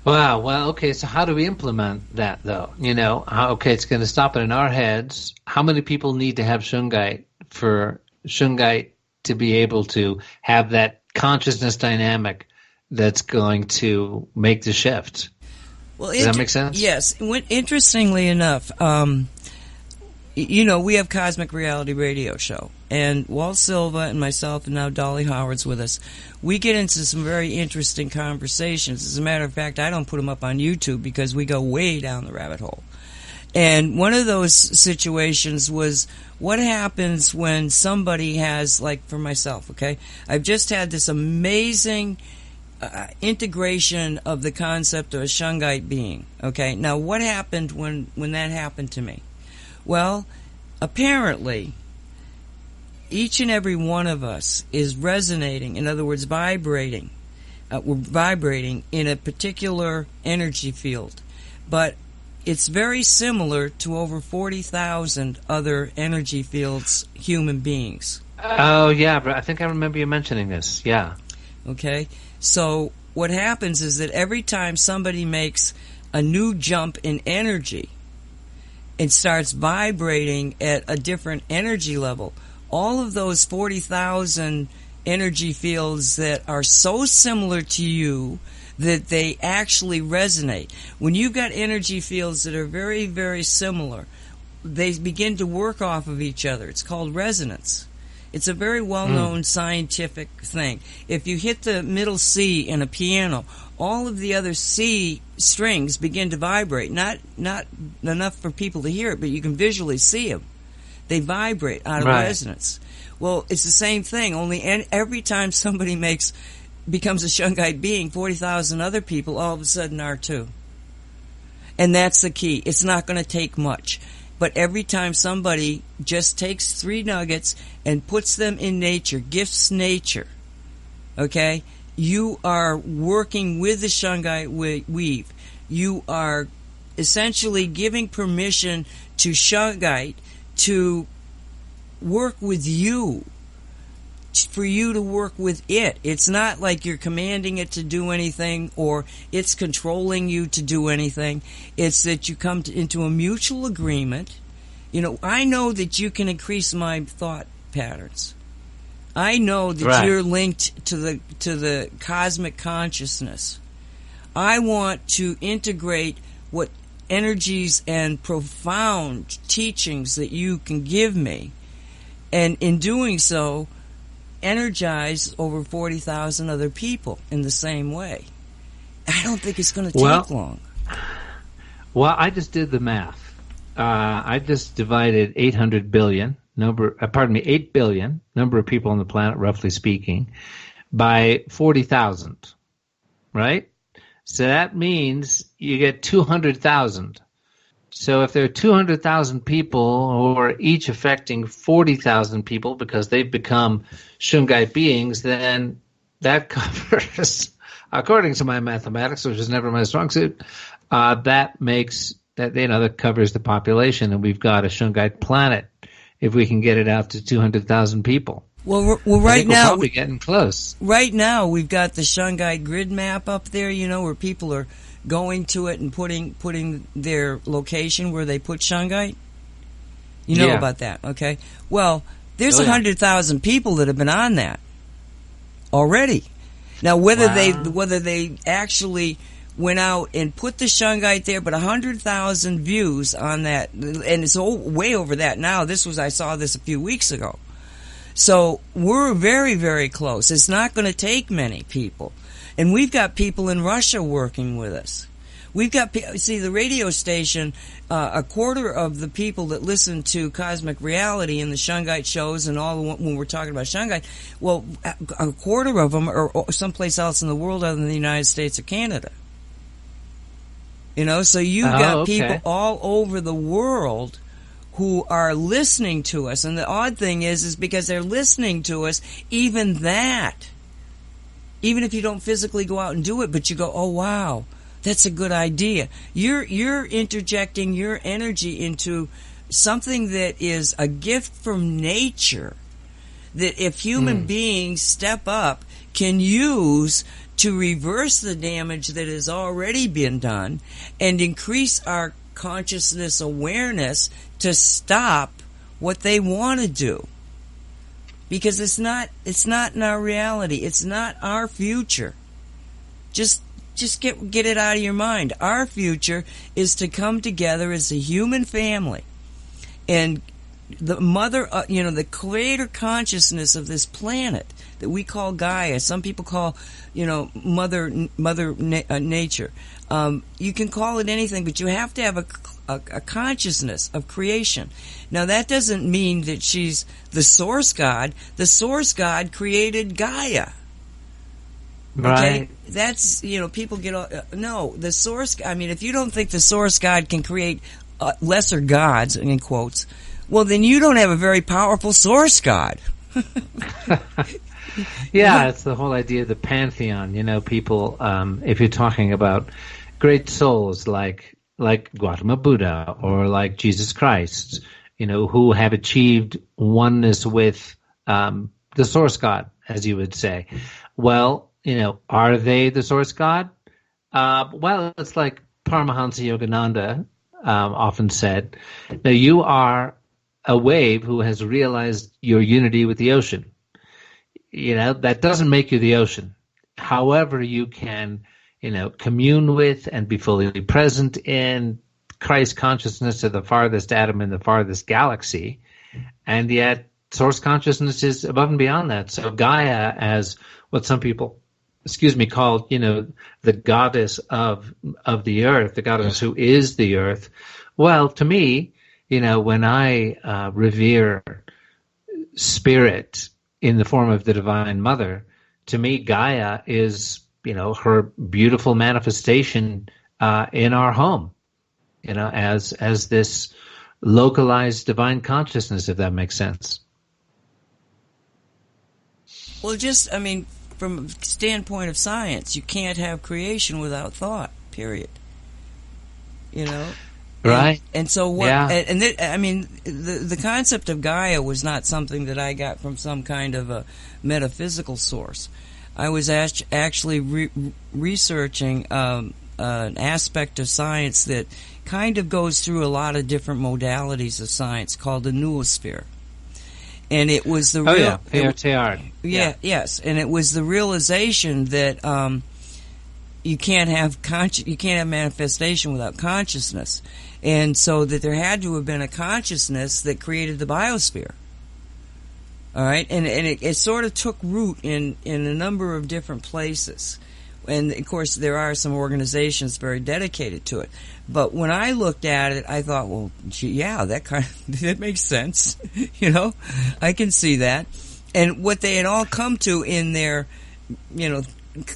Wow. Well, okay. So how do we implement that, though? You know, okay, it's going to stop it in our heads. How many people need to have Shungite for Shungite to be able to have that consciousness dynamic that's going to make the shift? Well, does that make sense? Yes. Interestingly enough, you know, we have Cosmic Reality Radio Show, and Walt Silva and myself, and now Dolly Howard's with us. We get into some very interesting conversations. As a matter of fact, I don't put them up on YouTube because we go way down the rabbit hole. And one of those situations was what happens when somebody has, like for myself, okay? I've just had this amazing integration of the concept of a Shungite being, okay? Now, what happened when that happened to me? Well, apparently, each and every one of us is resonating, in other words, vibrating. We're vibrating in a particular energy field. But it's very similar to over 40,000 other energy fields, human beings. Oh, yeah, but I think I remember you mentioning this, yeah. Okay, so what happens is that every time somebody makes a new jump in energy and starts vibrating at a different energy level, all of those 40,000 energy fields that are so similar to you that they actually resonate. When you've got energy fields that are very, very similar, they begin to work off of each other. It's called resonance. It's a very well-known scientific thing. If you hit the middle C in a piano, all of the other C strings begin to vibrate. Not enough for people to hear it, but you can visually see them. They vibrate out of resonance. Well, it's the same thing, only every time somebody becomes a Shungite being, 40,000 other people all of a sudden are too. And that's the key. It's not going to take much. But every time somebody just takes 3 nuggets and puts them in nature, gifts nature, okay, you are working with the Shungite weave. You are essentially giving permission to Shungite to work with you, for you to work with it. It's not like you're commanding it to do anything or it's controlling you to do anything. It's that you come into a mutual agreement. You know, I know that you can increase my thought patterns. I know that you're linked to the cosmic consciousness. I want to integrate what energies and profound teachings that you can give me, and in doing so, energize over 40,000 other people in the same way. I don't think it's going to take long. Well, I just did the math. I just divided 8 billion, number of people on the planet, roughly speaking, by 40,000, right? So that means you get 200,000 So if there are 200,000 people who are each affecting 40,000 people because they've become Shungite beings, then that covers, according to my mathematics, which is never my strong suit, that makes that, that covers the population, and we've got a Shungite planet if we can get it out to 200,000 people. Well, right now we're probably getting close. Right now, we've got the Shungite grid map up there, where people are going to it and putting their location where they put Shungite. You know about that, okay? Well, there's 100,000 people that have been on that already. Now, whether they actually went out and put the Shungite there, but 100,000 views on that, and it's way over that now. I saw this a few weeks ago. So we're very, very close. It's not going to take many people. And we've got people in Russia working with us. We've got, the radio station, a quarter of the people that listen to Cosmic Reality and the Shungite shows and all when we're talking about Shungite, well, a quarter of them are someplace else in the world other than the United States or Canada. So you've got people all over the world who are listening to us. And the odd thing is because they're listening to us, even if you don't physically go out and do it, but you go, oh, wow, that's a good idea. You're interjecting your energy into something that is a gift from nature that if human beings step up can use to reverse the damage that has already been done and increase our consciousness awareness to stop what they want to do. Because it's not in our reality. It's not our future. Just get it out of your mind. Our future is to come together as a human family, and the mother, the creator consciousness of this planet that we call Gaia. Some people call, Mother Nature. You can call it anything, but you have to have a consciousness of creation. Now, that doesn't mean that she's the source God. The source God created Gaia. Right. Okay? That's, people get, no, the source, if you don't think the source God can create lesser gods, in quotes, well, then you don't have a very powerful source God. Yeah, it's the whole idea of the pantheon. People, if you're talking about great souls like Gautama Buddha or like Jesus Christ, who have achieved oneness with the source God, as you would say. Well, are they the source God? Well, it's like Paramahansa Yogananda often said. Now, you are a wave who has realized your unity with the ocean. That doesn't make you the ocean. However, you can, commune with and be fully present in Christ consciousness to the farthest atom in the farthest galaxy. And yet, source consciousness is above and beyond that. So Gaia, as what some people, called, the goddess of the earth, the goddess who is the earth. Well, to me, when I revere spirit in the form of the Divine Mother, to me, Gaia is, her beautiful manifestation in our home, as this localized divine consciousness, if that makes sense. Well, from a standpoint of science, you can't have creation without thought, period. Right. And so what? Yeah. The concept of Gaia was not something that I got from some kind of a metaphysical source. I was actually researching an aspect of science that kind of goes through a lot of different modalities of science called the noosphere. And it was the yes, and it was the realization that you can't have manifestation without consciousness, and so that there had to have been a consciousness that created the biosphere. All right, and it sort of took root in a number of different places, and of course there are some organizations very dedicated to it. But when I looked at it, I thought, well, that makes sense. I can see that. And what they had all come to in their,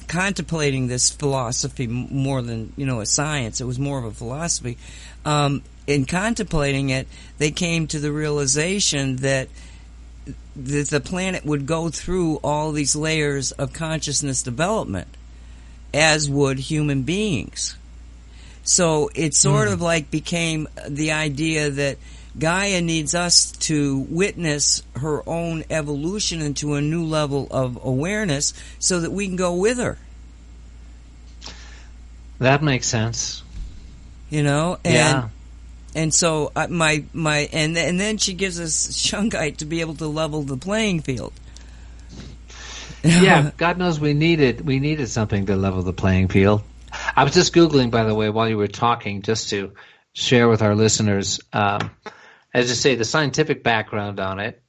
contemplating this philosophy more than, a science. It was more of a philosophy. In contemplating it, they came to the realization that the planet would go through all these layers of consciousness development, as would human beings. So it sort of like became the idea that Gaia needs us to witness her own evolution into a new level of awareness so that we can go with her. That makes sense. And so and then she gives us Shungite to be able to level the playing field. Yeah, God knows we needed something to level the playing field. I was just Googling, by the way, while you were talking, just to share with our listeners, as I say, the scientific background on it.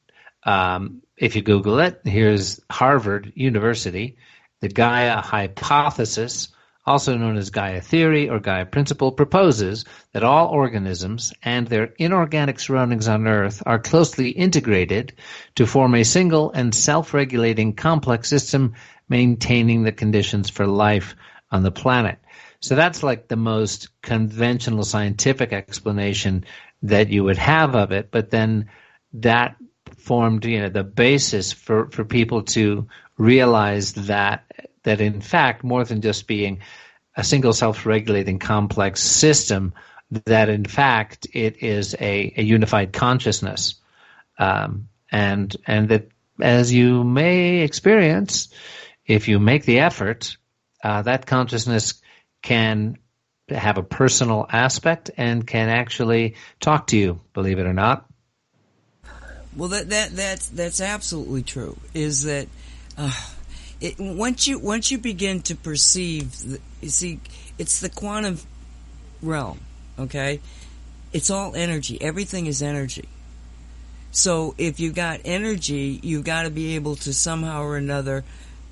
If you Google it, here's Harvard University, the Gaia hypothesis, also known as Gaia theory or Gaia principle, proposes that all organisms and their inorganic surroundings on Earth are closely integrated to form a single and self-regulating complex system maintaining the conditions for life on the planet. So that's like the most conventional scientific explanation that you would have of it, but then that formed, the basis for people to realize that in fact, more than just being a single self-regulating complex system, that in fact it is a unified consciousness, and that, as you may experience, if you make the effort, that consciousness can have a personal aspect and can actually talk to you, believe it or not. Well, that's absolutely true. Is that once you begin to perceive, you see, it's the quantum realm. Okay, it's all energy. Everything is energy. So if you've got energy, you've got to be able to somehow or another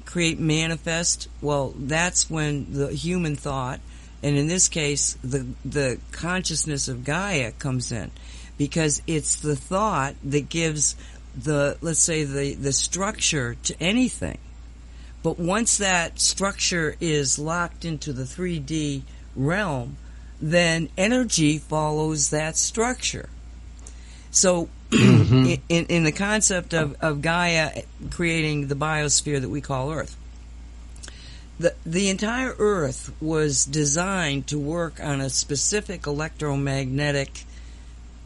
create manifest. Well, that's when the human thought, and in this case, the consciousness of Gaia comes in, because it's the thought that gives let's say the structure to anything. But once that structure is locked into the 3D realm, then energy follows that structure. So in the concept of Gaia creating the biosphere that we call Earth, the entire Earth was designed to work on a specific electromagnetic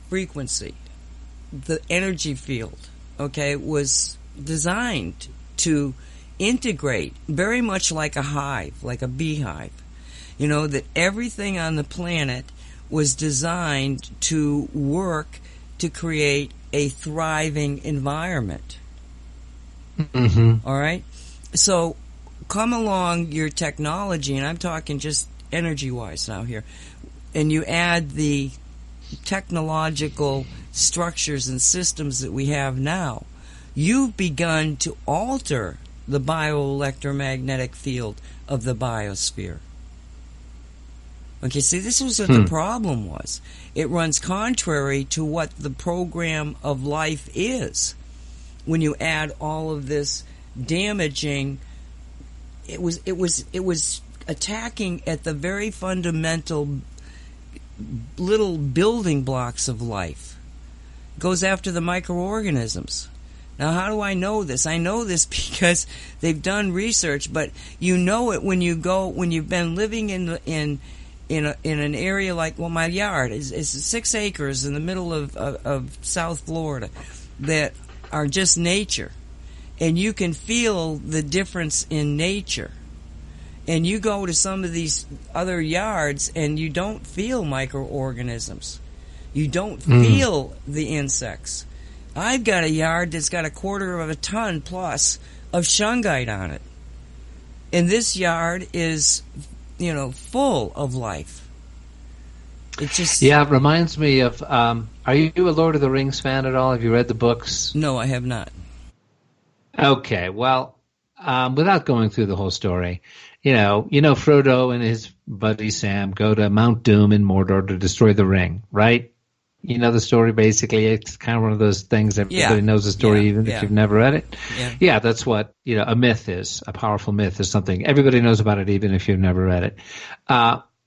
frequency. The energy field, was designed to integrate very much like a hive, like a beehive. That everything on the planet was designed to work to create a thriving environment. All right? So come along your technology, and I'm talking just energy-wise now here, and you add the technological structures and systems that we have now, you've begun to alter the bioelectromagnetic field of the biosphere. Okay, see, this was what the problem was. It runs contrary to what the program of life is. When you add all of this damaging, it was attacking at the very fundamental little building blocks of life. It goes after the microorganisms. Now, how do I know this? I know this because they've done research, but you know it when you've been living in an area like, well, my yard is 6 acres in the middle of South Florida that are just nature, and you can feel the difference in nature. And you go to some of these other yards and you don't feel microorganisms. You don't feel the insects. I've got a yard that's got 1/4 of a ton plus of Shungite on it. And this yard is, full of life. It just... Yeah, it reminds me of, are you a Lord of the Rings fan at all? Have you read the books? No, I have not. Okay, well, without going through the whole story, Frodo and his buddy Sam go to Mount Doom in Mordor to destroy the ring, right? You know the story, basically. It's kind of one of those things everybody knows the story, even if you've never read it. Yeah, that's what, a myth is. A powerful myth is something everybody knows about it, even if you've never read it.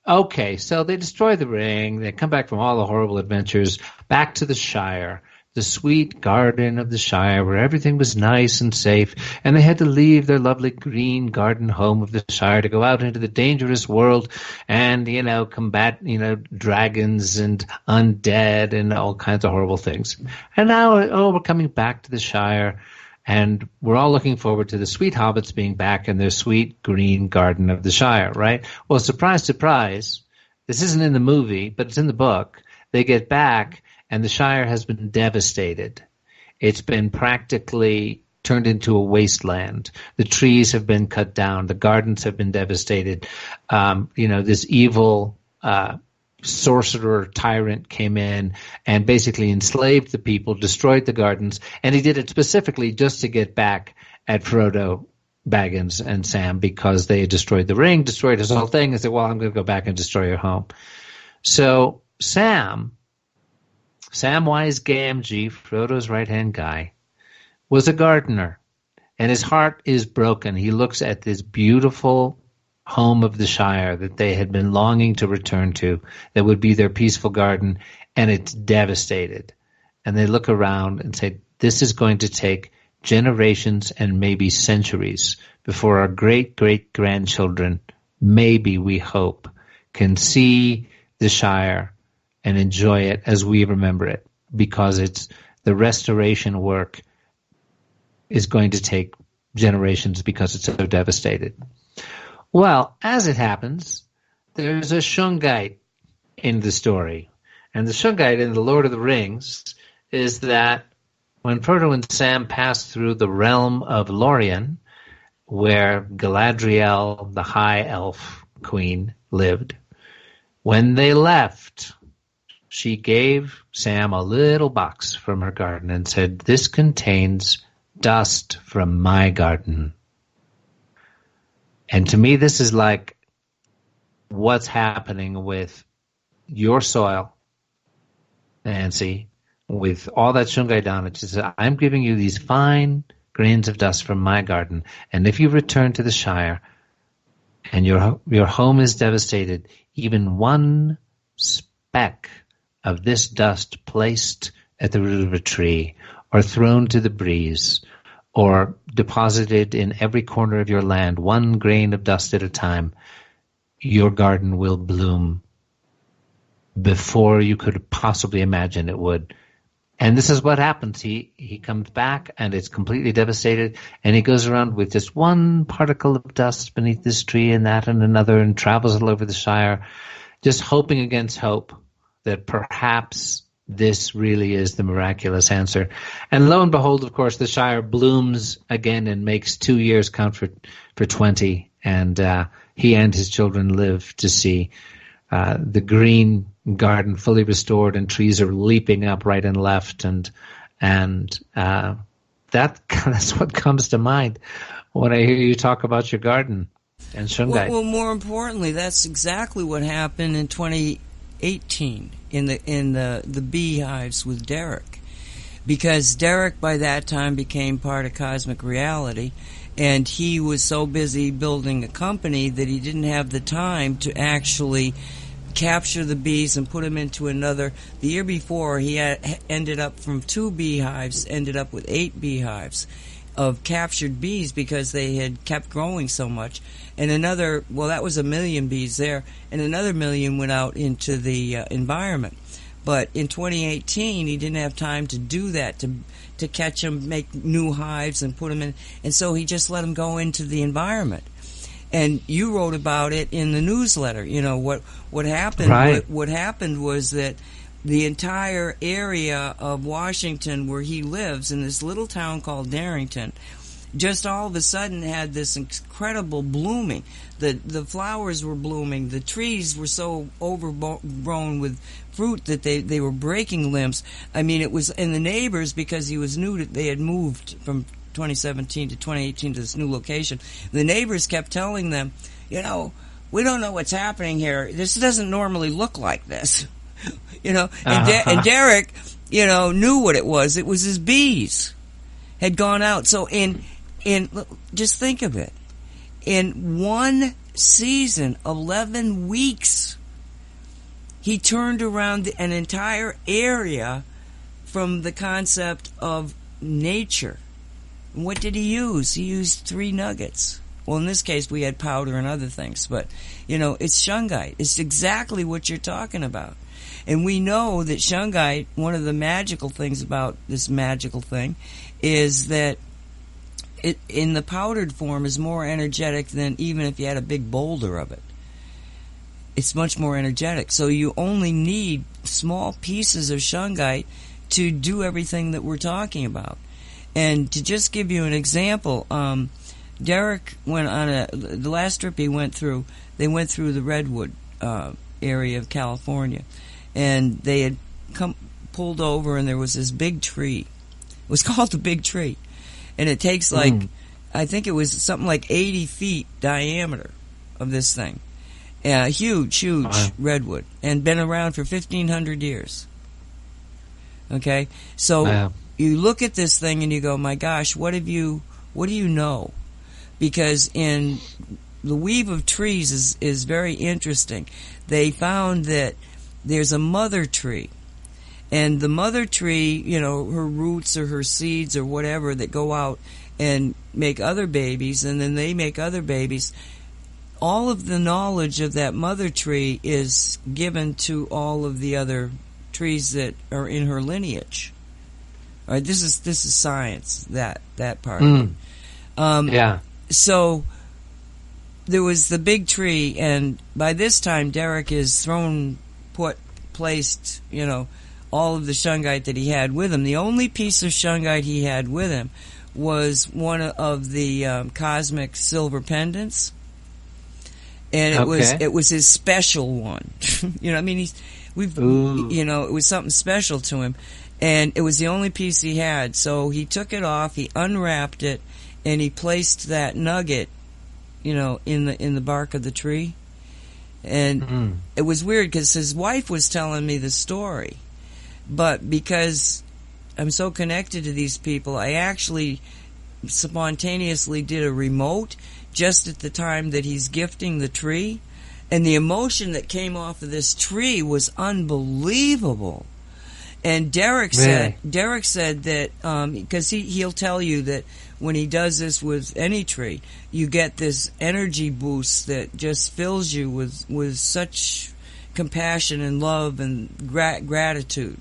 Okay, so they destroy the ring. They come back from all the horrible adventures back to the Shire, the sweet garden of the Shire, where everything was nice and safe, and they had to leave their lovely green garden home of the Shire to go out into the dangerous world and, combat, dragons and undead and all kinds of horrible things. And now, we're coming back to the Shire, and we're all looking forward to the sweet hobbits being back in their sweet green garden of the Shire, right? Well, surprise, surprise, this isn't in the movie, but it's in the book. They get back, and the Shire has been devastated. It's been practically turned into a wasteland. The trees have been cut down. The gardens have been devastated. This evil sorcerer tyrant came in and basically enslaved the people, destroyed the gardens, and he did it specifically just to get back at Frodo, Baggins, and Sam, because they had destroyed the ring, destroyed his whole thing, and said, well, I'm going to go back and destroy your home. So Samwise Gamgee, Frodo's right-hand guy, was a gardener, and his heart is broken. He looks at this beautiful home of the Shire that they had been longing to return to, that would be their peaceful garden, and it's devastated. And they look around and say, this is going to take generations and maybe centuries before our great-great-grandchildren, maybe we hope, can see the Shire and enjoy it as we remember it, because it's the restoration work is going to take generations because it's so devastated. Well, as it happens, there's a Shungite in the story. And the Shungite in The Lord of the Rings is that when Frodo and Sam passed through the realm of Lorien, where Galadriel, the high elf queen, lived, when they left, she gave Sam a little box from her garden and said, this contains dust from my garden. And to me, this is like what's happening with your soil, Nancy, with all that Shungite on it. She said, I'm giving you these fine grains of dust from my garden. And if you return to the Shire and your home is devastated, even one speck of this dust placed at the root of a tree or thrown to the breeze or deposited in every corner of your land, one grain of dust at a time, your garden will bloom before you could possibly imagine it would. And this is what happens. He comes back and it's completely devastated, and he goes around with just one particle of dust beneath this tree and that and another, and travels all over the Shire, just hoping against hope that perhaps this really is the miraculous answer. And lo and behold, of course, the Shire blooms again and makes 2 years count for 20. And he and his children live to see the green garden fully restored, and trees are leaping up right and left. And that's what comes to mind when I hear you talk about your garden and Shungite. Well, more importantly, that's exactly what happened in 2018 in the beehives with Derek, because Derek by that time became part of Cosmic Reality, and he was so busy building a company that he didn't have the time to actually capture the bees and put them into another. The year before, he ended up from 2 beehives, ended up with 8 beehives of captured bees because they had kept growing so much. And another, well, that was 1 million bees there, and another 1 million went out into the environment. But in 2018, he didn't have time to do that, to catch them, make new hives and put them in, and so he just let them go into the environment. And you wrote about it in the newsletter. You know what happened. Right. What happened was that the entire area of Washington where he lives, in this little town called Darrington, just all of a sudden had this incredible blooming. The flowers were blooming. The trees were so overgrown with fruit that they were breaking limbs. I mean, it was, and the neighbors, because he was new, they had moved from 2017 to 2018 to this new location. The neighbors kept telling them, we don't know what's happening here. This doesn't normally look like this. You know, and Derek, you know, knew what it was. It was his bees had gone out. So just think of it. In one season, 11 weeks, he turned around an entire area from the concept of nature. And what did he use? He used 3 nuggets. Well, in this case, we had powder and other things, but, you know, it's Shungite. It's exactly what you're talking about. And we know that Shungite, one of the magical things about this magical thing, is that it, in the powdered form, is more energetic than even if you had a big boulder of it. It's much more energetic. So you only need small pieces of Shungite to do everything that we're talking about. And to just give you an example, Derek went on the last trip he went through, they went through the Redwood area of California. And they had pulled over, and there was this big tree. It was called the Big Tree. And it takes I think it was something like 80 feet diameter of this thing. Huge redwood. And been around for 1,500 years. Okay? So you look at this thing and you go, my gosh, what do you know? Because in the weave of trees is very interesting. They found that there's a mother tree. And the mother tree, you know, her roots or her seeds or whatever that go out and make other babies, and then they make other babies. All of the knowledge of that mother tree is given to all of the other trees that are in her lineage. All right, this is science, that part of it. So there was the big tree, and by this time Derek has placed, you know, all of the Shungite that he had with him. The only piece of Shungite he had with him was one of the cosmic silver pendants, and it was his special one. You know, I mean, you know, it was something special to him, and it was the only piece he had. So he took it off, he unwrapped it, and he placed that nugget, you know, in the bark of the tree. And it was weird because his wife was telling me the story. But because I'm so connected to these people, I actually spontaneously did a remote just at the time that he's gifting the tree. And the emotion that came off of this tree was unbelievable. And Derek said that, because he'll tell you that when he does this with any tree, you get this energy boost that just fills you with such compassion and love and gratitude,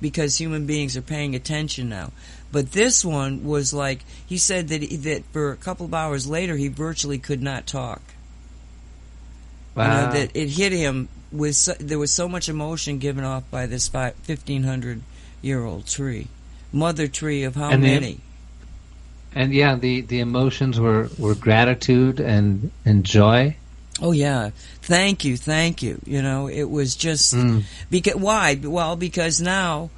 because human beings are paying attention now. But this one was like, he said that for a couple of hours later, he virtually could not talk. Wow. You know, that it hit him there was so much emotion given off by this 1,500-year-old tree. Mother tree of how many? And yeah, the emotions were gratitude and joy. Oh yeah, thank you. You know, it was just why? Well, because now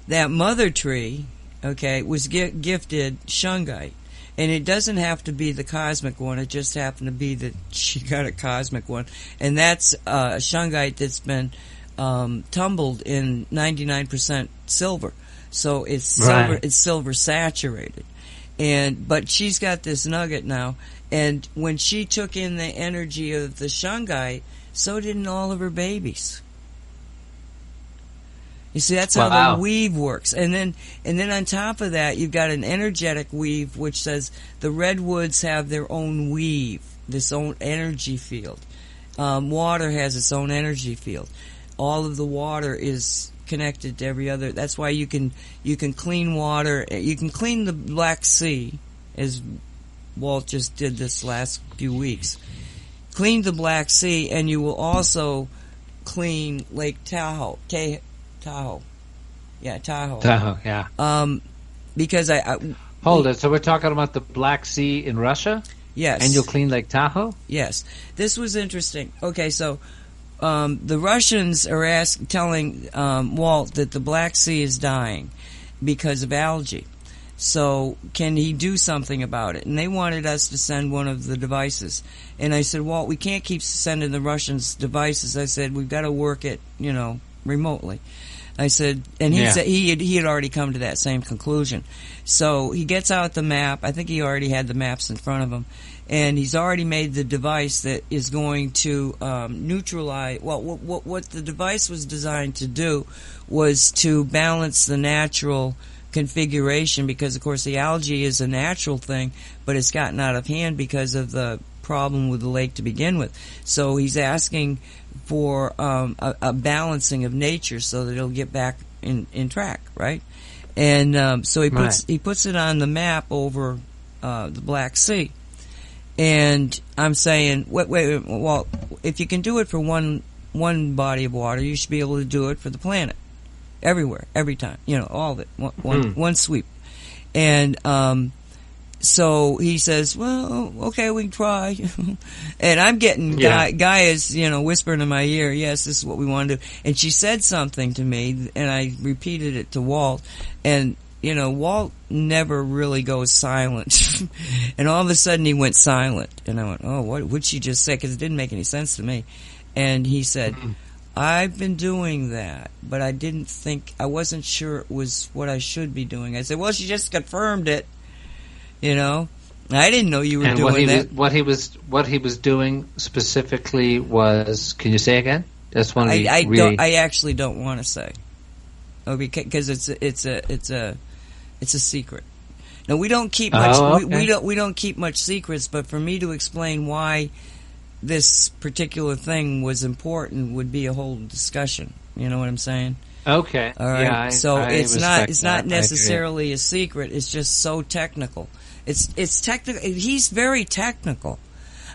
that mother tree, okay, was gifted Shungite, and it doesn't have to be the cosmic one. It just happened to be that she got a cosmic one, and that's a Shungite that's been tumbled in 99% silver, so it's silver. Right. It's silver saturated. But she's got this nugget now, and when she took in the energy of the Shungite, so did all of her babies. You see, that's how the weave works. And then on top of that, you've got an energetic weave, which says the redwoods have their own weave, this own energy field. Water has its own energy field. All of the water is connected to every other. That's why you can clean water. You can clean the Black Sea, as Walt just did this last few weeks. Clean the Black Sea, and you will also clean Lake Tahoe. Tahoe, yeah. Because hold it. So we're talking about the Black Sea in Russia. Yes. And you'll clean Lake Tahoe. Yes. This was interesting. Okay, so the Russians are telling Walt that the Black Sea is dying because of algae. So can he do something about it? And they wanted us to send one of the devices. And I said, Walt, we can't keep sending the Russians devices. I said, we've got to work it, you know, remotely. I said, and he said he had already come to that same conclusion. So he gets out the map. I think he already had the maps in front of him, and he's already made the device that is going to neutralize. Well, what the device was designed to do was to balance the natural configuration, because of course the algae is a natural thing, but it's gotten out of hand because of the problem with the lake to begin with. So he's asking for a balancing of nature so that it'll get back in track, right? And so he puts it on the map over the Black Sea. And I'm saying, wait, well, if you can do it for one body of water, you should be able to do it for the planet, everywhere, every time, all of it, one sweep. And so he says, well, okay, we can try. And I'm getting, Guy is, whispering in my ear, yes, this is what we want to do. And she said something to me, and I repeated it to Walt. And, Walt never really goes silent. And all of a sudden he went silent. And I went, oh, what would she just say? Because it didn't make any sense to me. And he said, I've been doing that, but I wasn't sure it was what I should be doing. I said, well, she just confirmed it. I didn't know you were doing that. What he was doing specifically was, can you say again? That's one. I actually don't want to say, because it's a secret. No, we don't keep much. Oh, okay. We don't keep much secrets. But for me to explain why this particular thing was important would be a whole discussion. You know what I'm saying? Okay. All right. Yeah, so it's not necessarily a a secret. It's just so technical. It's technical. He's very technical.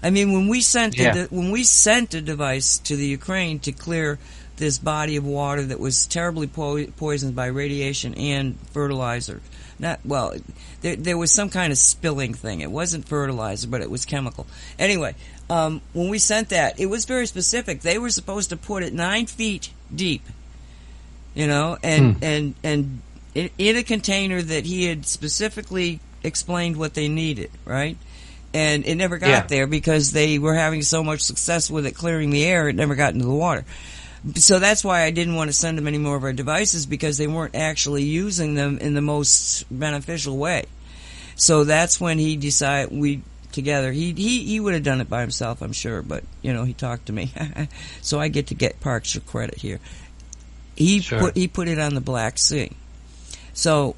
I mean, when we sent a device to the Ukraine to clear this body of water that was terribly poisoned by radiation and fertilizer. There was some kind of spilling thing. It wasn't fertilizer, but it was chemical. Anyway, when we sent that, it was very specific. They were supposed to put it 9 feet deep. And in a container that he had specifically explained what they needed, right? And it never got there because they were having so much success with it clearing the air, it never got into the water. So that's why I didn't want to send them any more of our devices, because they weren't actually using them in the most beneficial way. So that's when he decided he would have done it by himself, I'm sure, but he talked to me. So I get to get partial credit here. He put it on the Black Sea. So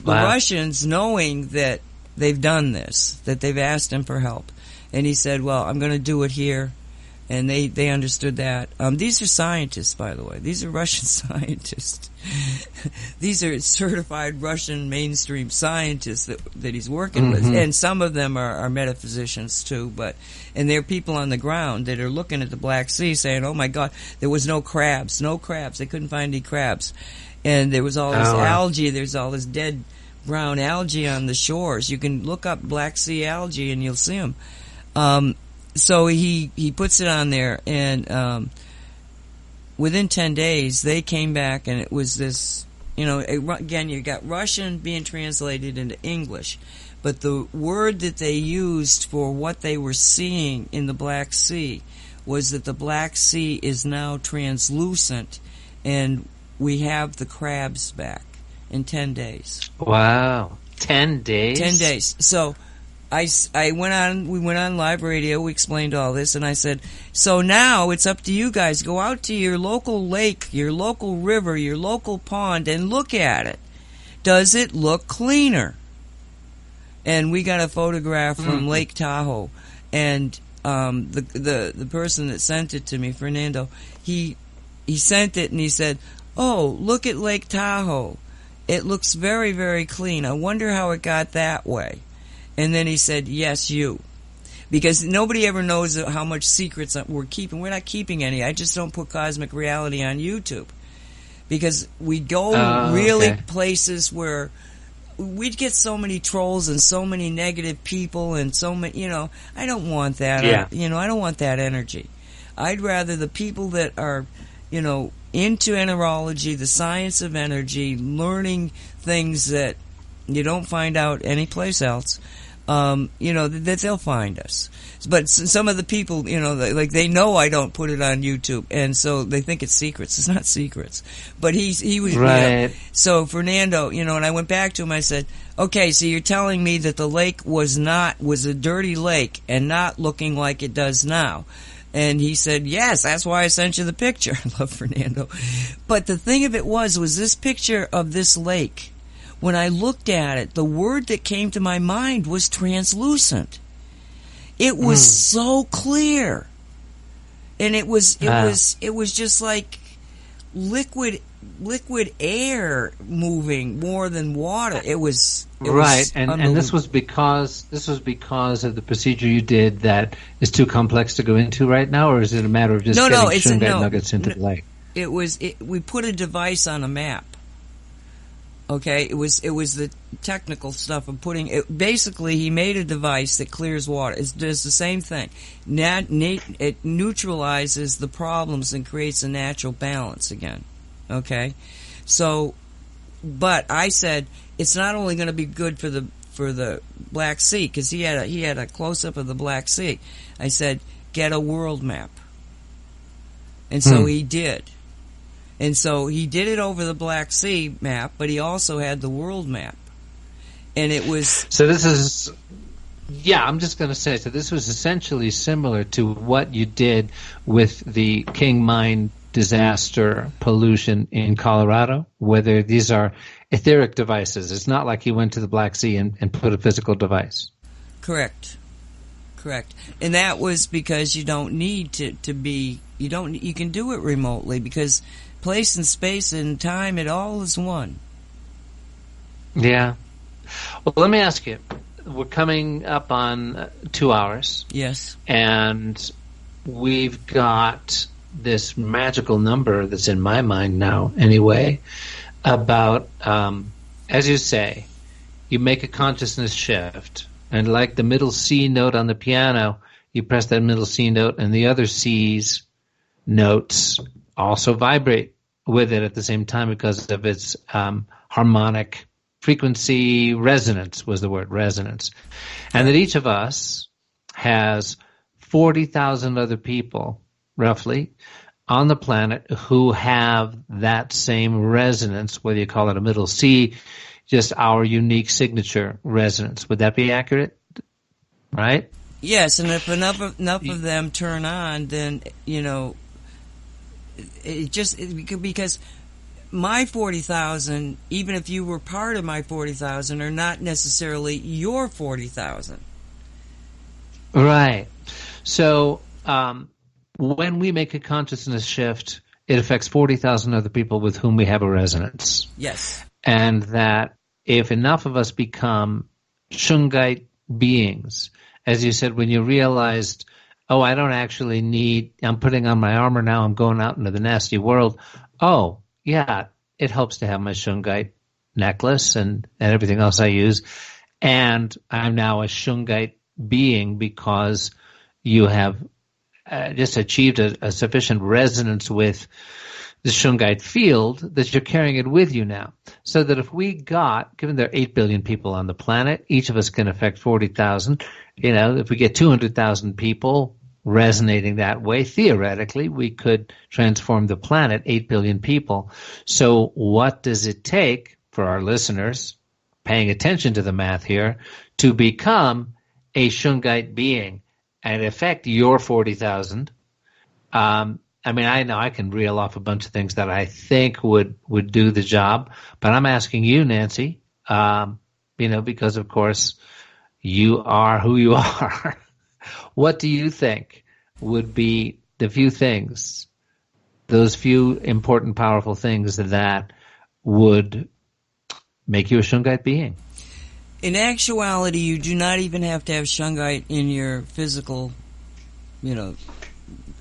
the Russians, knowing that they've done this, that they've asked him for help, and he said, well, I'm going to do it here, and they understood that. These are scientists, by the way. These are Russian scientists. These are certified Russian mainstream scientists that he's working with, and some of them are metaphysicians too, and they're people on the ground that are looking at the Black Sea saying, oh my God, there was no crabs. They couldn't find any crabs. And there was all this algae, there's all this dead brown algae on the shores. You can look up Black Sea algae and you'll see them. So he puts it on there, and within 10 days they came back, and it was this, again, you got Russian being translated into English, but the word that they used for what they were seeing in the Black Sea was that the Black Sea is now translucent, and we have the crabs back in 10 days. Wow. 10 days? 10 days. So we went on live radio, we explained all this, and I said, so now it's up to you guys. Go out to your local lake, your local river, your local pond, and look at it. Does it look cleaner? And we got a photograph from Lake Tahoe, and the person that sent it to me, Fernando, he sent it and he said, oh, look at Lake Tahoe. It looks very, very clean. I wonder how it got that way. And then he said, yes, you. Because nobody ever knows how much secrets we're keeping. We're not keeping any. I just don't put Cosmic Reality on YouTube. Because we go places where we'd get so many trolls and so many negative people and so many, I don't want that. Yeah. I don't want that energy. I'd rather the people that are, into enerology, the science of energy, learning things that you don't find out anyplace else, that they'll find us. But some of the people, they know I don't put it on YouTube, and so they think it's secrets. It's not secrets. But he was right. So Fernando, and I went back to him. I said, "Okay, so you're telling me that the lake was a dirty lake and not looking like it does now." And he said, "Yes, that's why I sent you the picture." I love Fernando. But the thing of it was this picture of this lake. When I looked at it, the word that came to my mind was translucent. It was so clear. And it was just like liquid air moving more than water. It was right. And this was because of the procedure you did that is too complex to go into right now, or is it a matter of just getting Shungite nuggets into the lake? We put a device on a map. Okay, it was the technical stuff of putting it. Basically, he made a device that clears water. It does the same thing. It neutralizes the problems and creates a natural balance again. Okay, so, but I said it's not only going to be good for the Black Sea, because he had a close up of the Black Sea. I said, get a world map, and so he did. And so he did it over the Black Sea map, but he also had the world map. And it was... So this is... Yeah, I'm just going to say, so this was essentially similar to what you did with the King Mine disaster pollution in Colorado, whether these are etheric devices. It's not like he went to the Black Sea and put a physical device. Correct. And that was because you don't need to be... You can do it remotely because... place and space and time, it all is one. Yeah. Well, let me ask you. We're coming up on 2 hours. Yes. And we've got this magical number that's in my mind now, anyway, about, as you say, you make a consciousness shift. And like the middle C note on the piano, you press that middle C note, and the other C's notes also vibrate with it at the same time because of its harmonic frequency. Resonance was the word, resonance. And that each of us has 40,000 other people, roughly, on the planet who have that same resonance, whether you call it a middle C, just our unique signature resonance. Would that be accurate? Right? Yes, and if enough of them turn on, then, because my 40,000, even if you were part of my 40,000, are not necessarily your 40,000. Right. So when we make a consciousness shift, it affects 40,000 other people with whom we have a resonance. Yes. And that if enough of us become Shungite beings, as you said, when you realized, oh, I don't actually I'm putting on my armor now, I'm going out into the nasty world. Oh, yeah, it helps to have my Shungite necklace and everything else I use. And I'm now a Shungite being because you have just achieved a sufficient resonance with the Shungite field that you're carrying it with you now. So that if we given there are 8 billion people on the planet, each of us can affect 40,000. If we get 200,000 people resonating that way, theoretically, we could transform the planet, 8 billion people. So what does it take for our listeners, paying attention to the math here, to become a Shungite being and affect your 40,000? I know I can reel off a bunch of things that I think would do the job, but I'm asking you, Nancy, because of course you are who you are. What do you think would be the few things, those few important, powerful things that would make you a Shungite being? In actuality, you do not even have to have Shungite in your physical,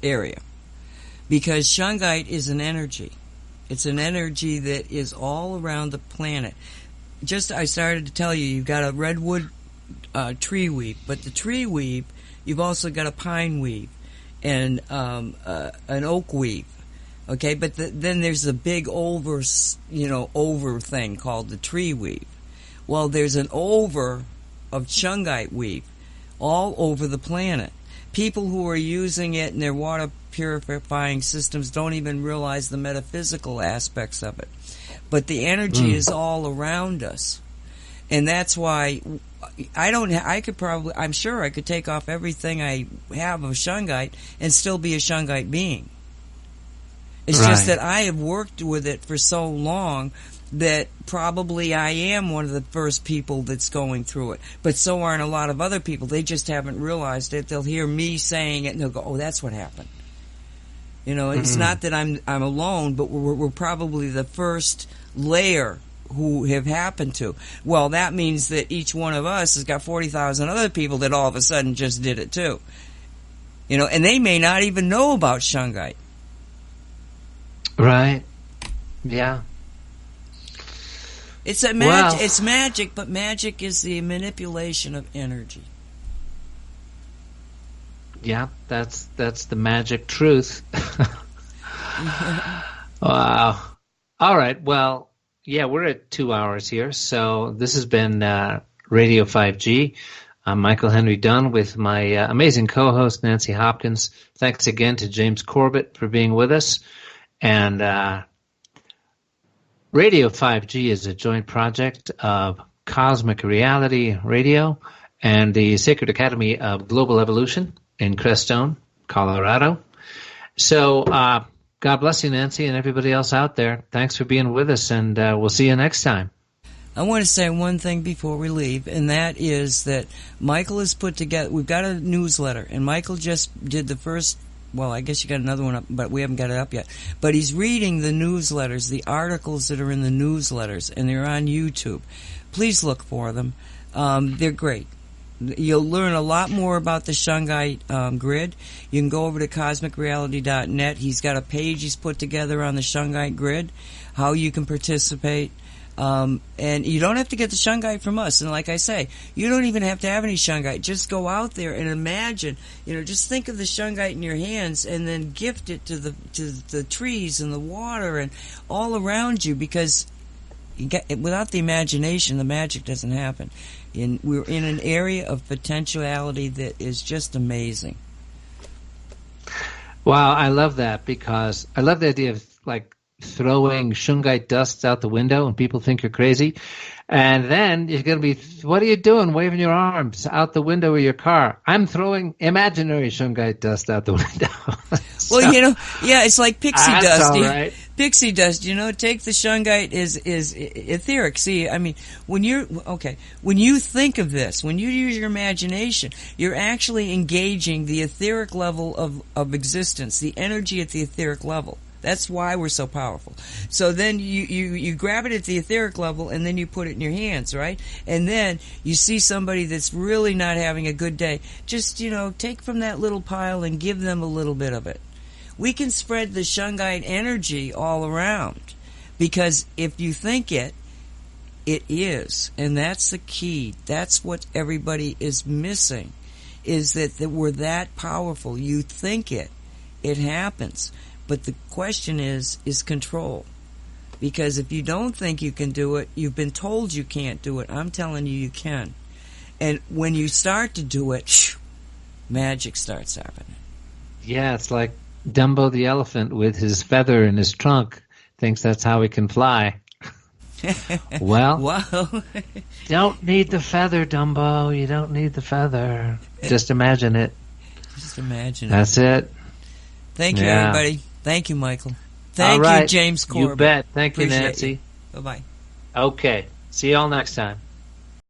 area. Because Shungite is an energy. It's an energy that is all around the planet. I started to tell you, you've got a redwood tree weave, but the tree weave, you've also got a pine weave and an oak weave. Okay, but then there's the big over thing called the tree weave. Well, there's an over of Shungite weave all over the planet. People who are using it in their water purifying systems don't even realize the metaphysical aspects of it. But the energy is all around us. And that's why I'm sure I could take off everything I have of Shungite and still be a Shungite being. It's just that I have worked with it for so long that probably I am one of the first people that's going through it. But so aren't a lot of other people. They just haven't realized it. They'll hear me saying it and they'll go, oh, that's what happened. You know, it's not that I'm alone, but we're probably the first layer who have happened to. Well, that means that each one of us has got 40,000 other people that all of a sudden just did it too. You know, and they may not even know about Shungite. Right. Yeah. It's it's magic, but magic is the manipulation of energy. Yeah, that's the magic truth. Wow. All right. Well, yeah, we're at 2 hours here. So this has been Radio 5G. I'm Michael Henry Dunn with my amazing co-host, Nancy Hopkins. Thanks again to James Corbett for being with us. And Radio 5G is a joint project of Cosmic Reality Radio and the Sacred Academy of Global Evolution in Crestone, Colorado. So God bless you, Nancy, and everybody else out there. Thanks for being with us, and we'll see you next time. I want to say one thing before we leave, and that is that Michael has put together, we've got a newsletter, and Michael just did the first, well, I guess you got another one up, but we haven't got it up yet. But he's reading the newsletters, the articles that are in the newsletters, and they're on YouTube. Please look for them. They're great. You'll learn a lot more about the Shungite grid. You can go over to CosmicReality.net. He's got a page he's put together on the Shungite grid, how you can participate. And you don't have to get the Shungite from us. And like I say, you don't even have to have any Shungite. Just go out there and imagine, just think of the Shungite in your hands and then gift it to the trees and the water and all around you, because without the imagination, the magic doesn't happen. We're in an area of potentiality that is just amazing. Wow, I love that, because I love the idea of like throwing Shungite dust out the window and people think you're crazy. And then you're going to be, what are you doing, waving your arms out the window of your car? I'm throwing imaginary Shungite dust out the window. So, well, it's like pixie dust. All right. Pixie dust, take the Shungite is etheric. See, I mean, when you think of this, when you use your imagination, you're actually engaging the etheric level of existence, the energy at the etheric level. That's why we're so powerful. So then you grab it at the etheric level and then you put it in your hands, right? And then you see somebody that's really not having a good day. Just, take from that little pile and give them a little bit of it. We can spread the Shungite energy all around, because if you think it is. And that's the key. That's what everybody is missing, is that we're that powerful. You think it happens. But the question is control. Because if you don't think you can do it, you've been told you can't do it. I'm telling you can. And when you start to do it, magic starts happening. Yeah, it's like Dumbo the elephant with his feather in his trunk thinks that's how he can fly. Well, don't need the feather, Dumbo. You don't need the feather. Just imagine it. Just imagine it. That's it. Thank you, everybody. Thank you, Michael. Thank you, James Corbett. You bet. Thank you, Nancy. Bye-bye. Okay. See you all next time.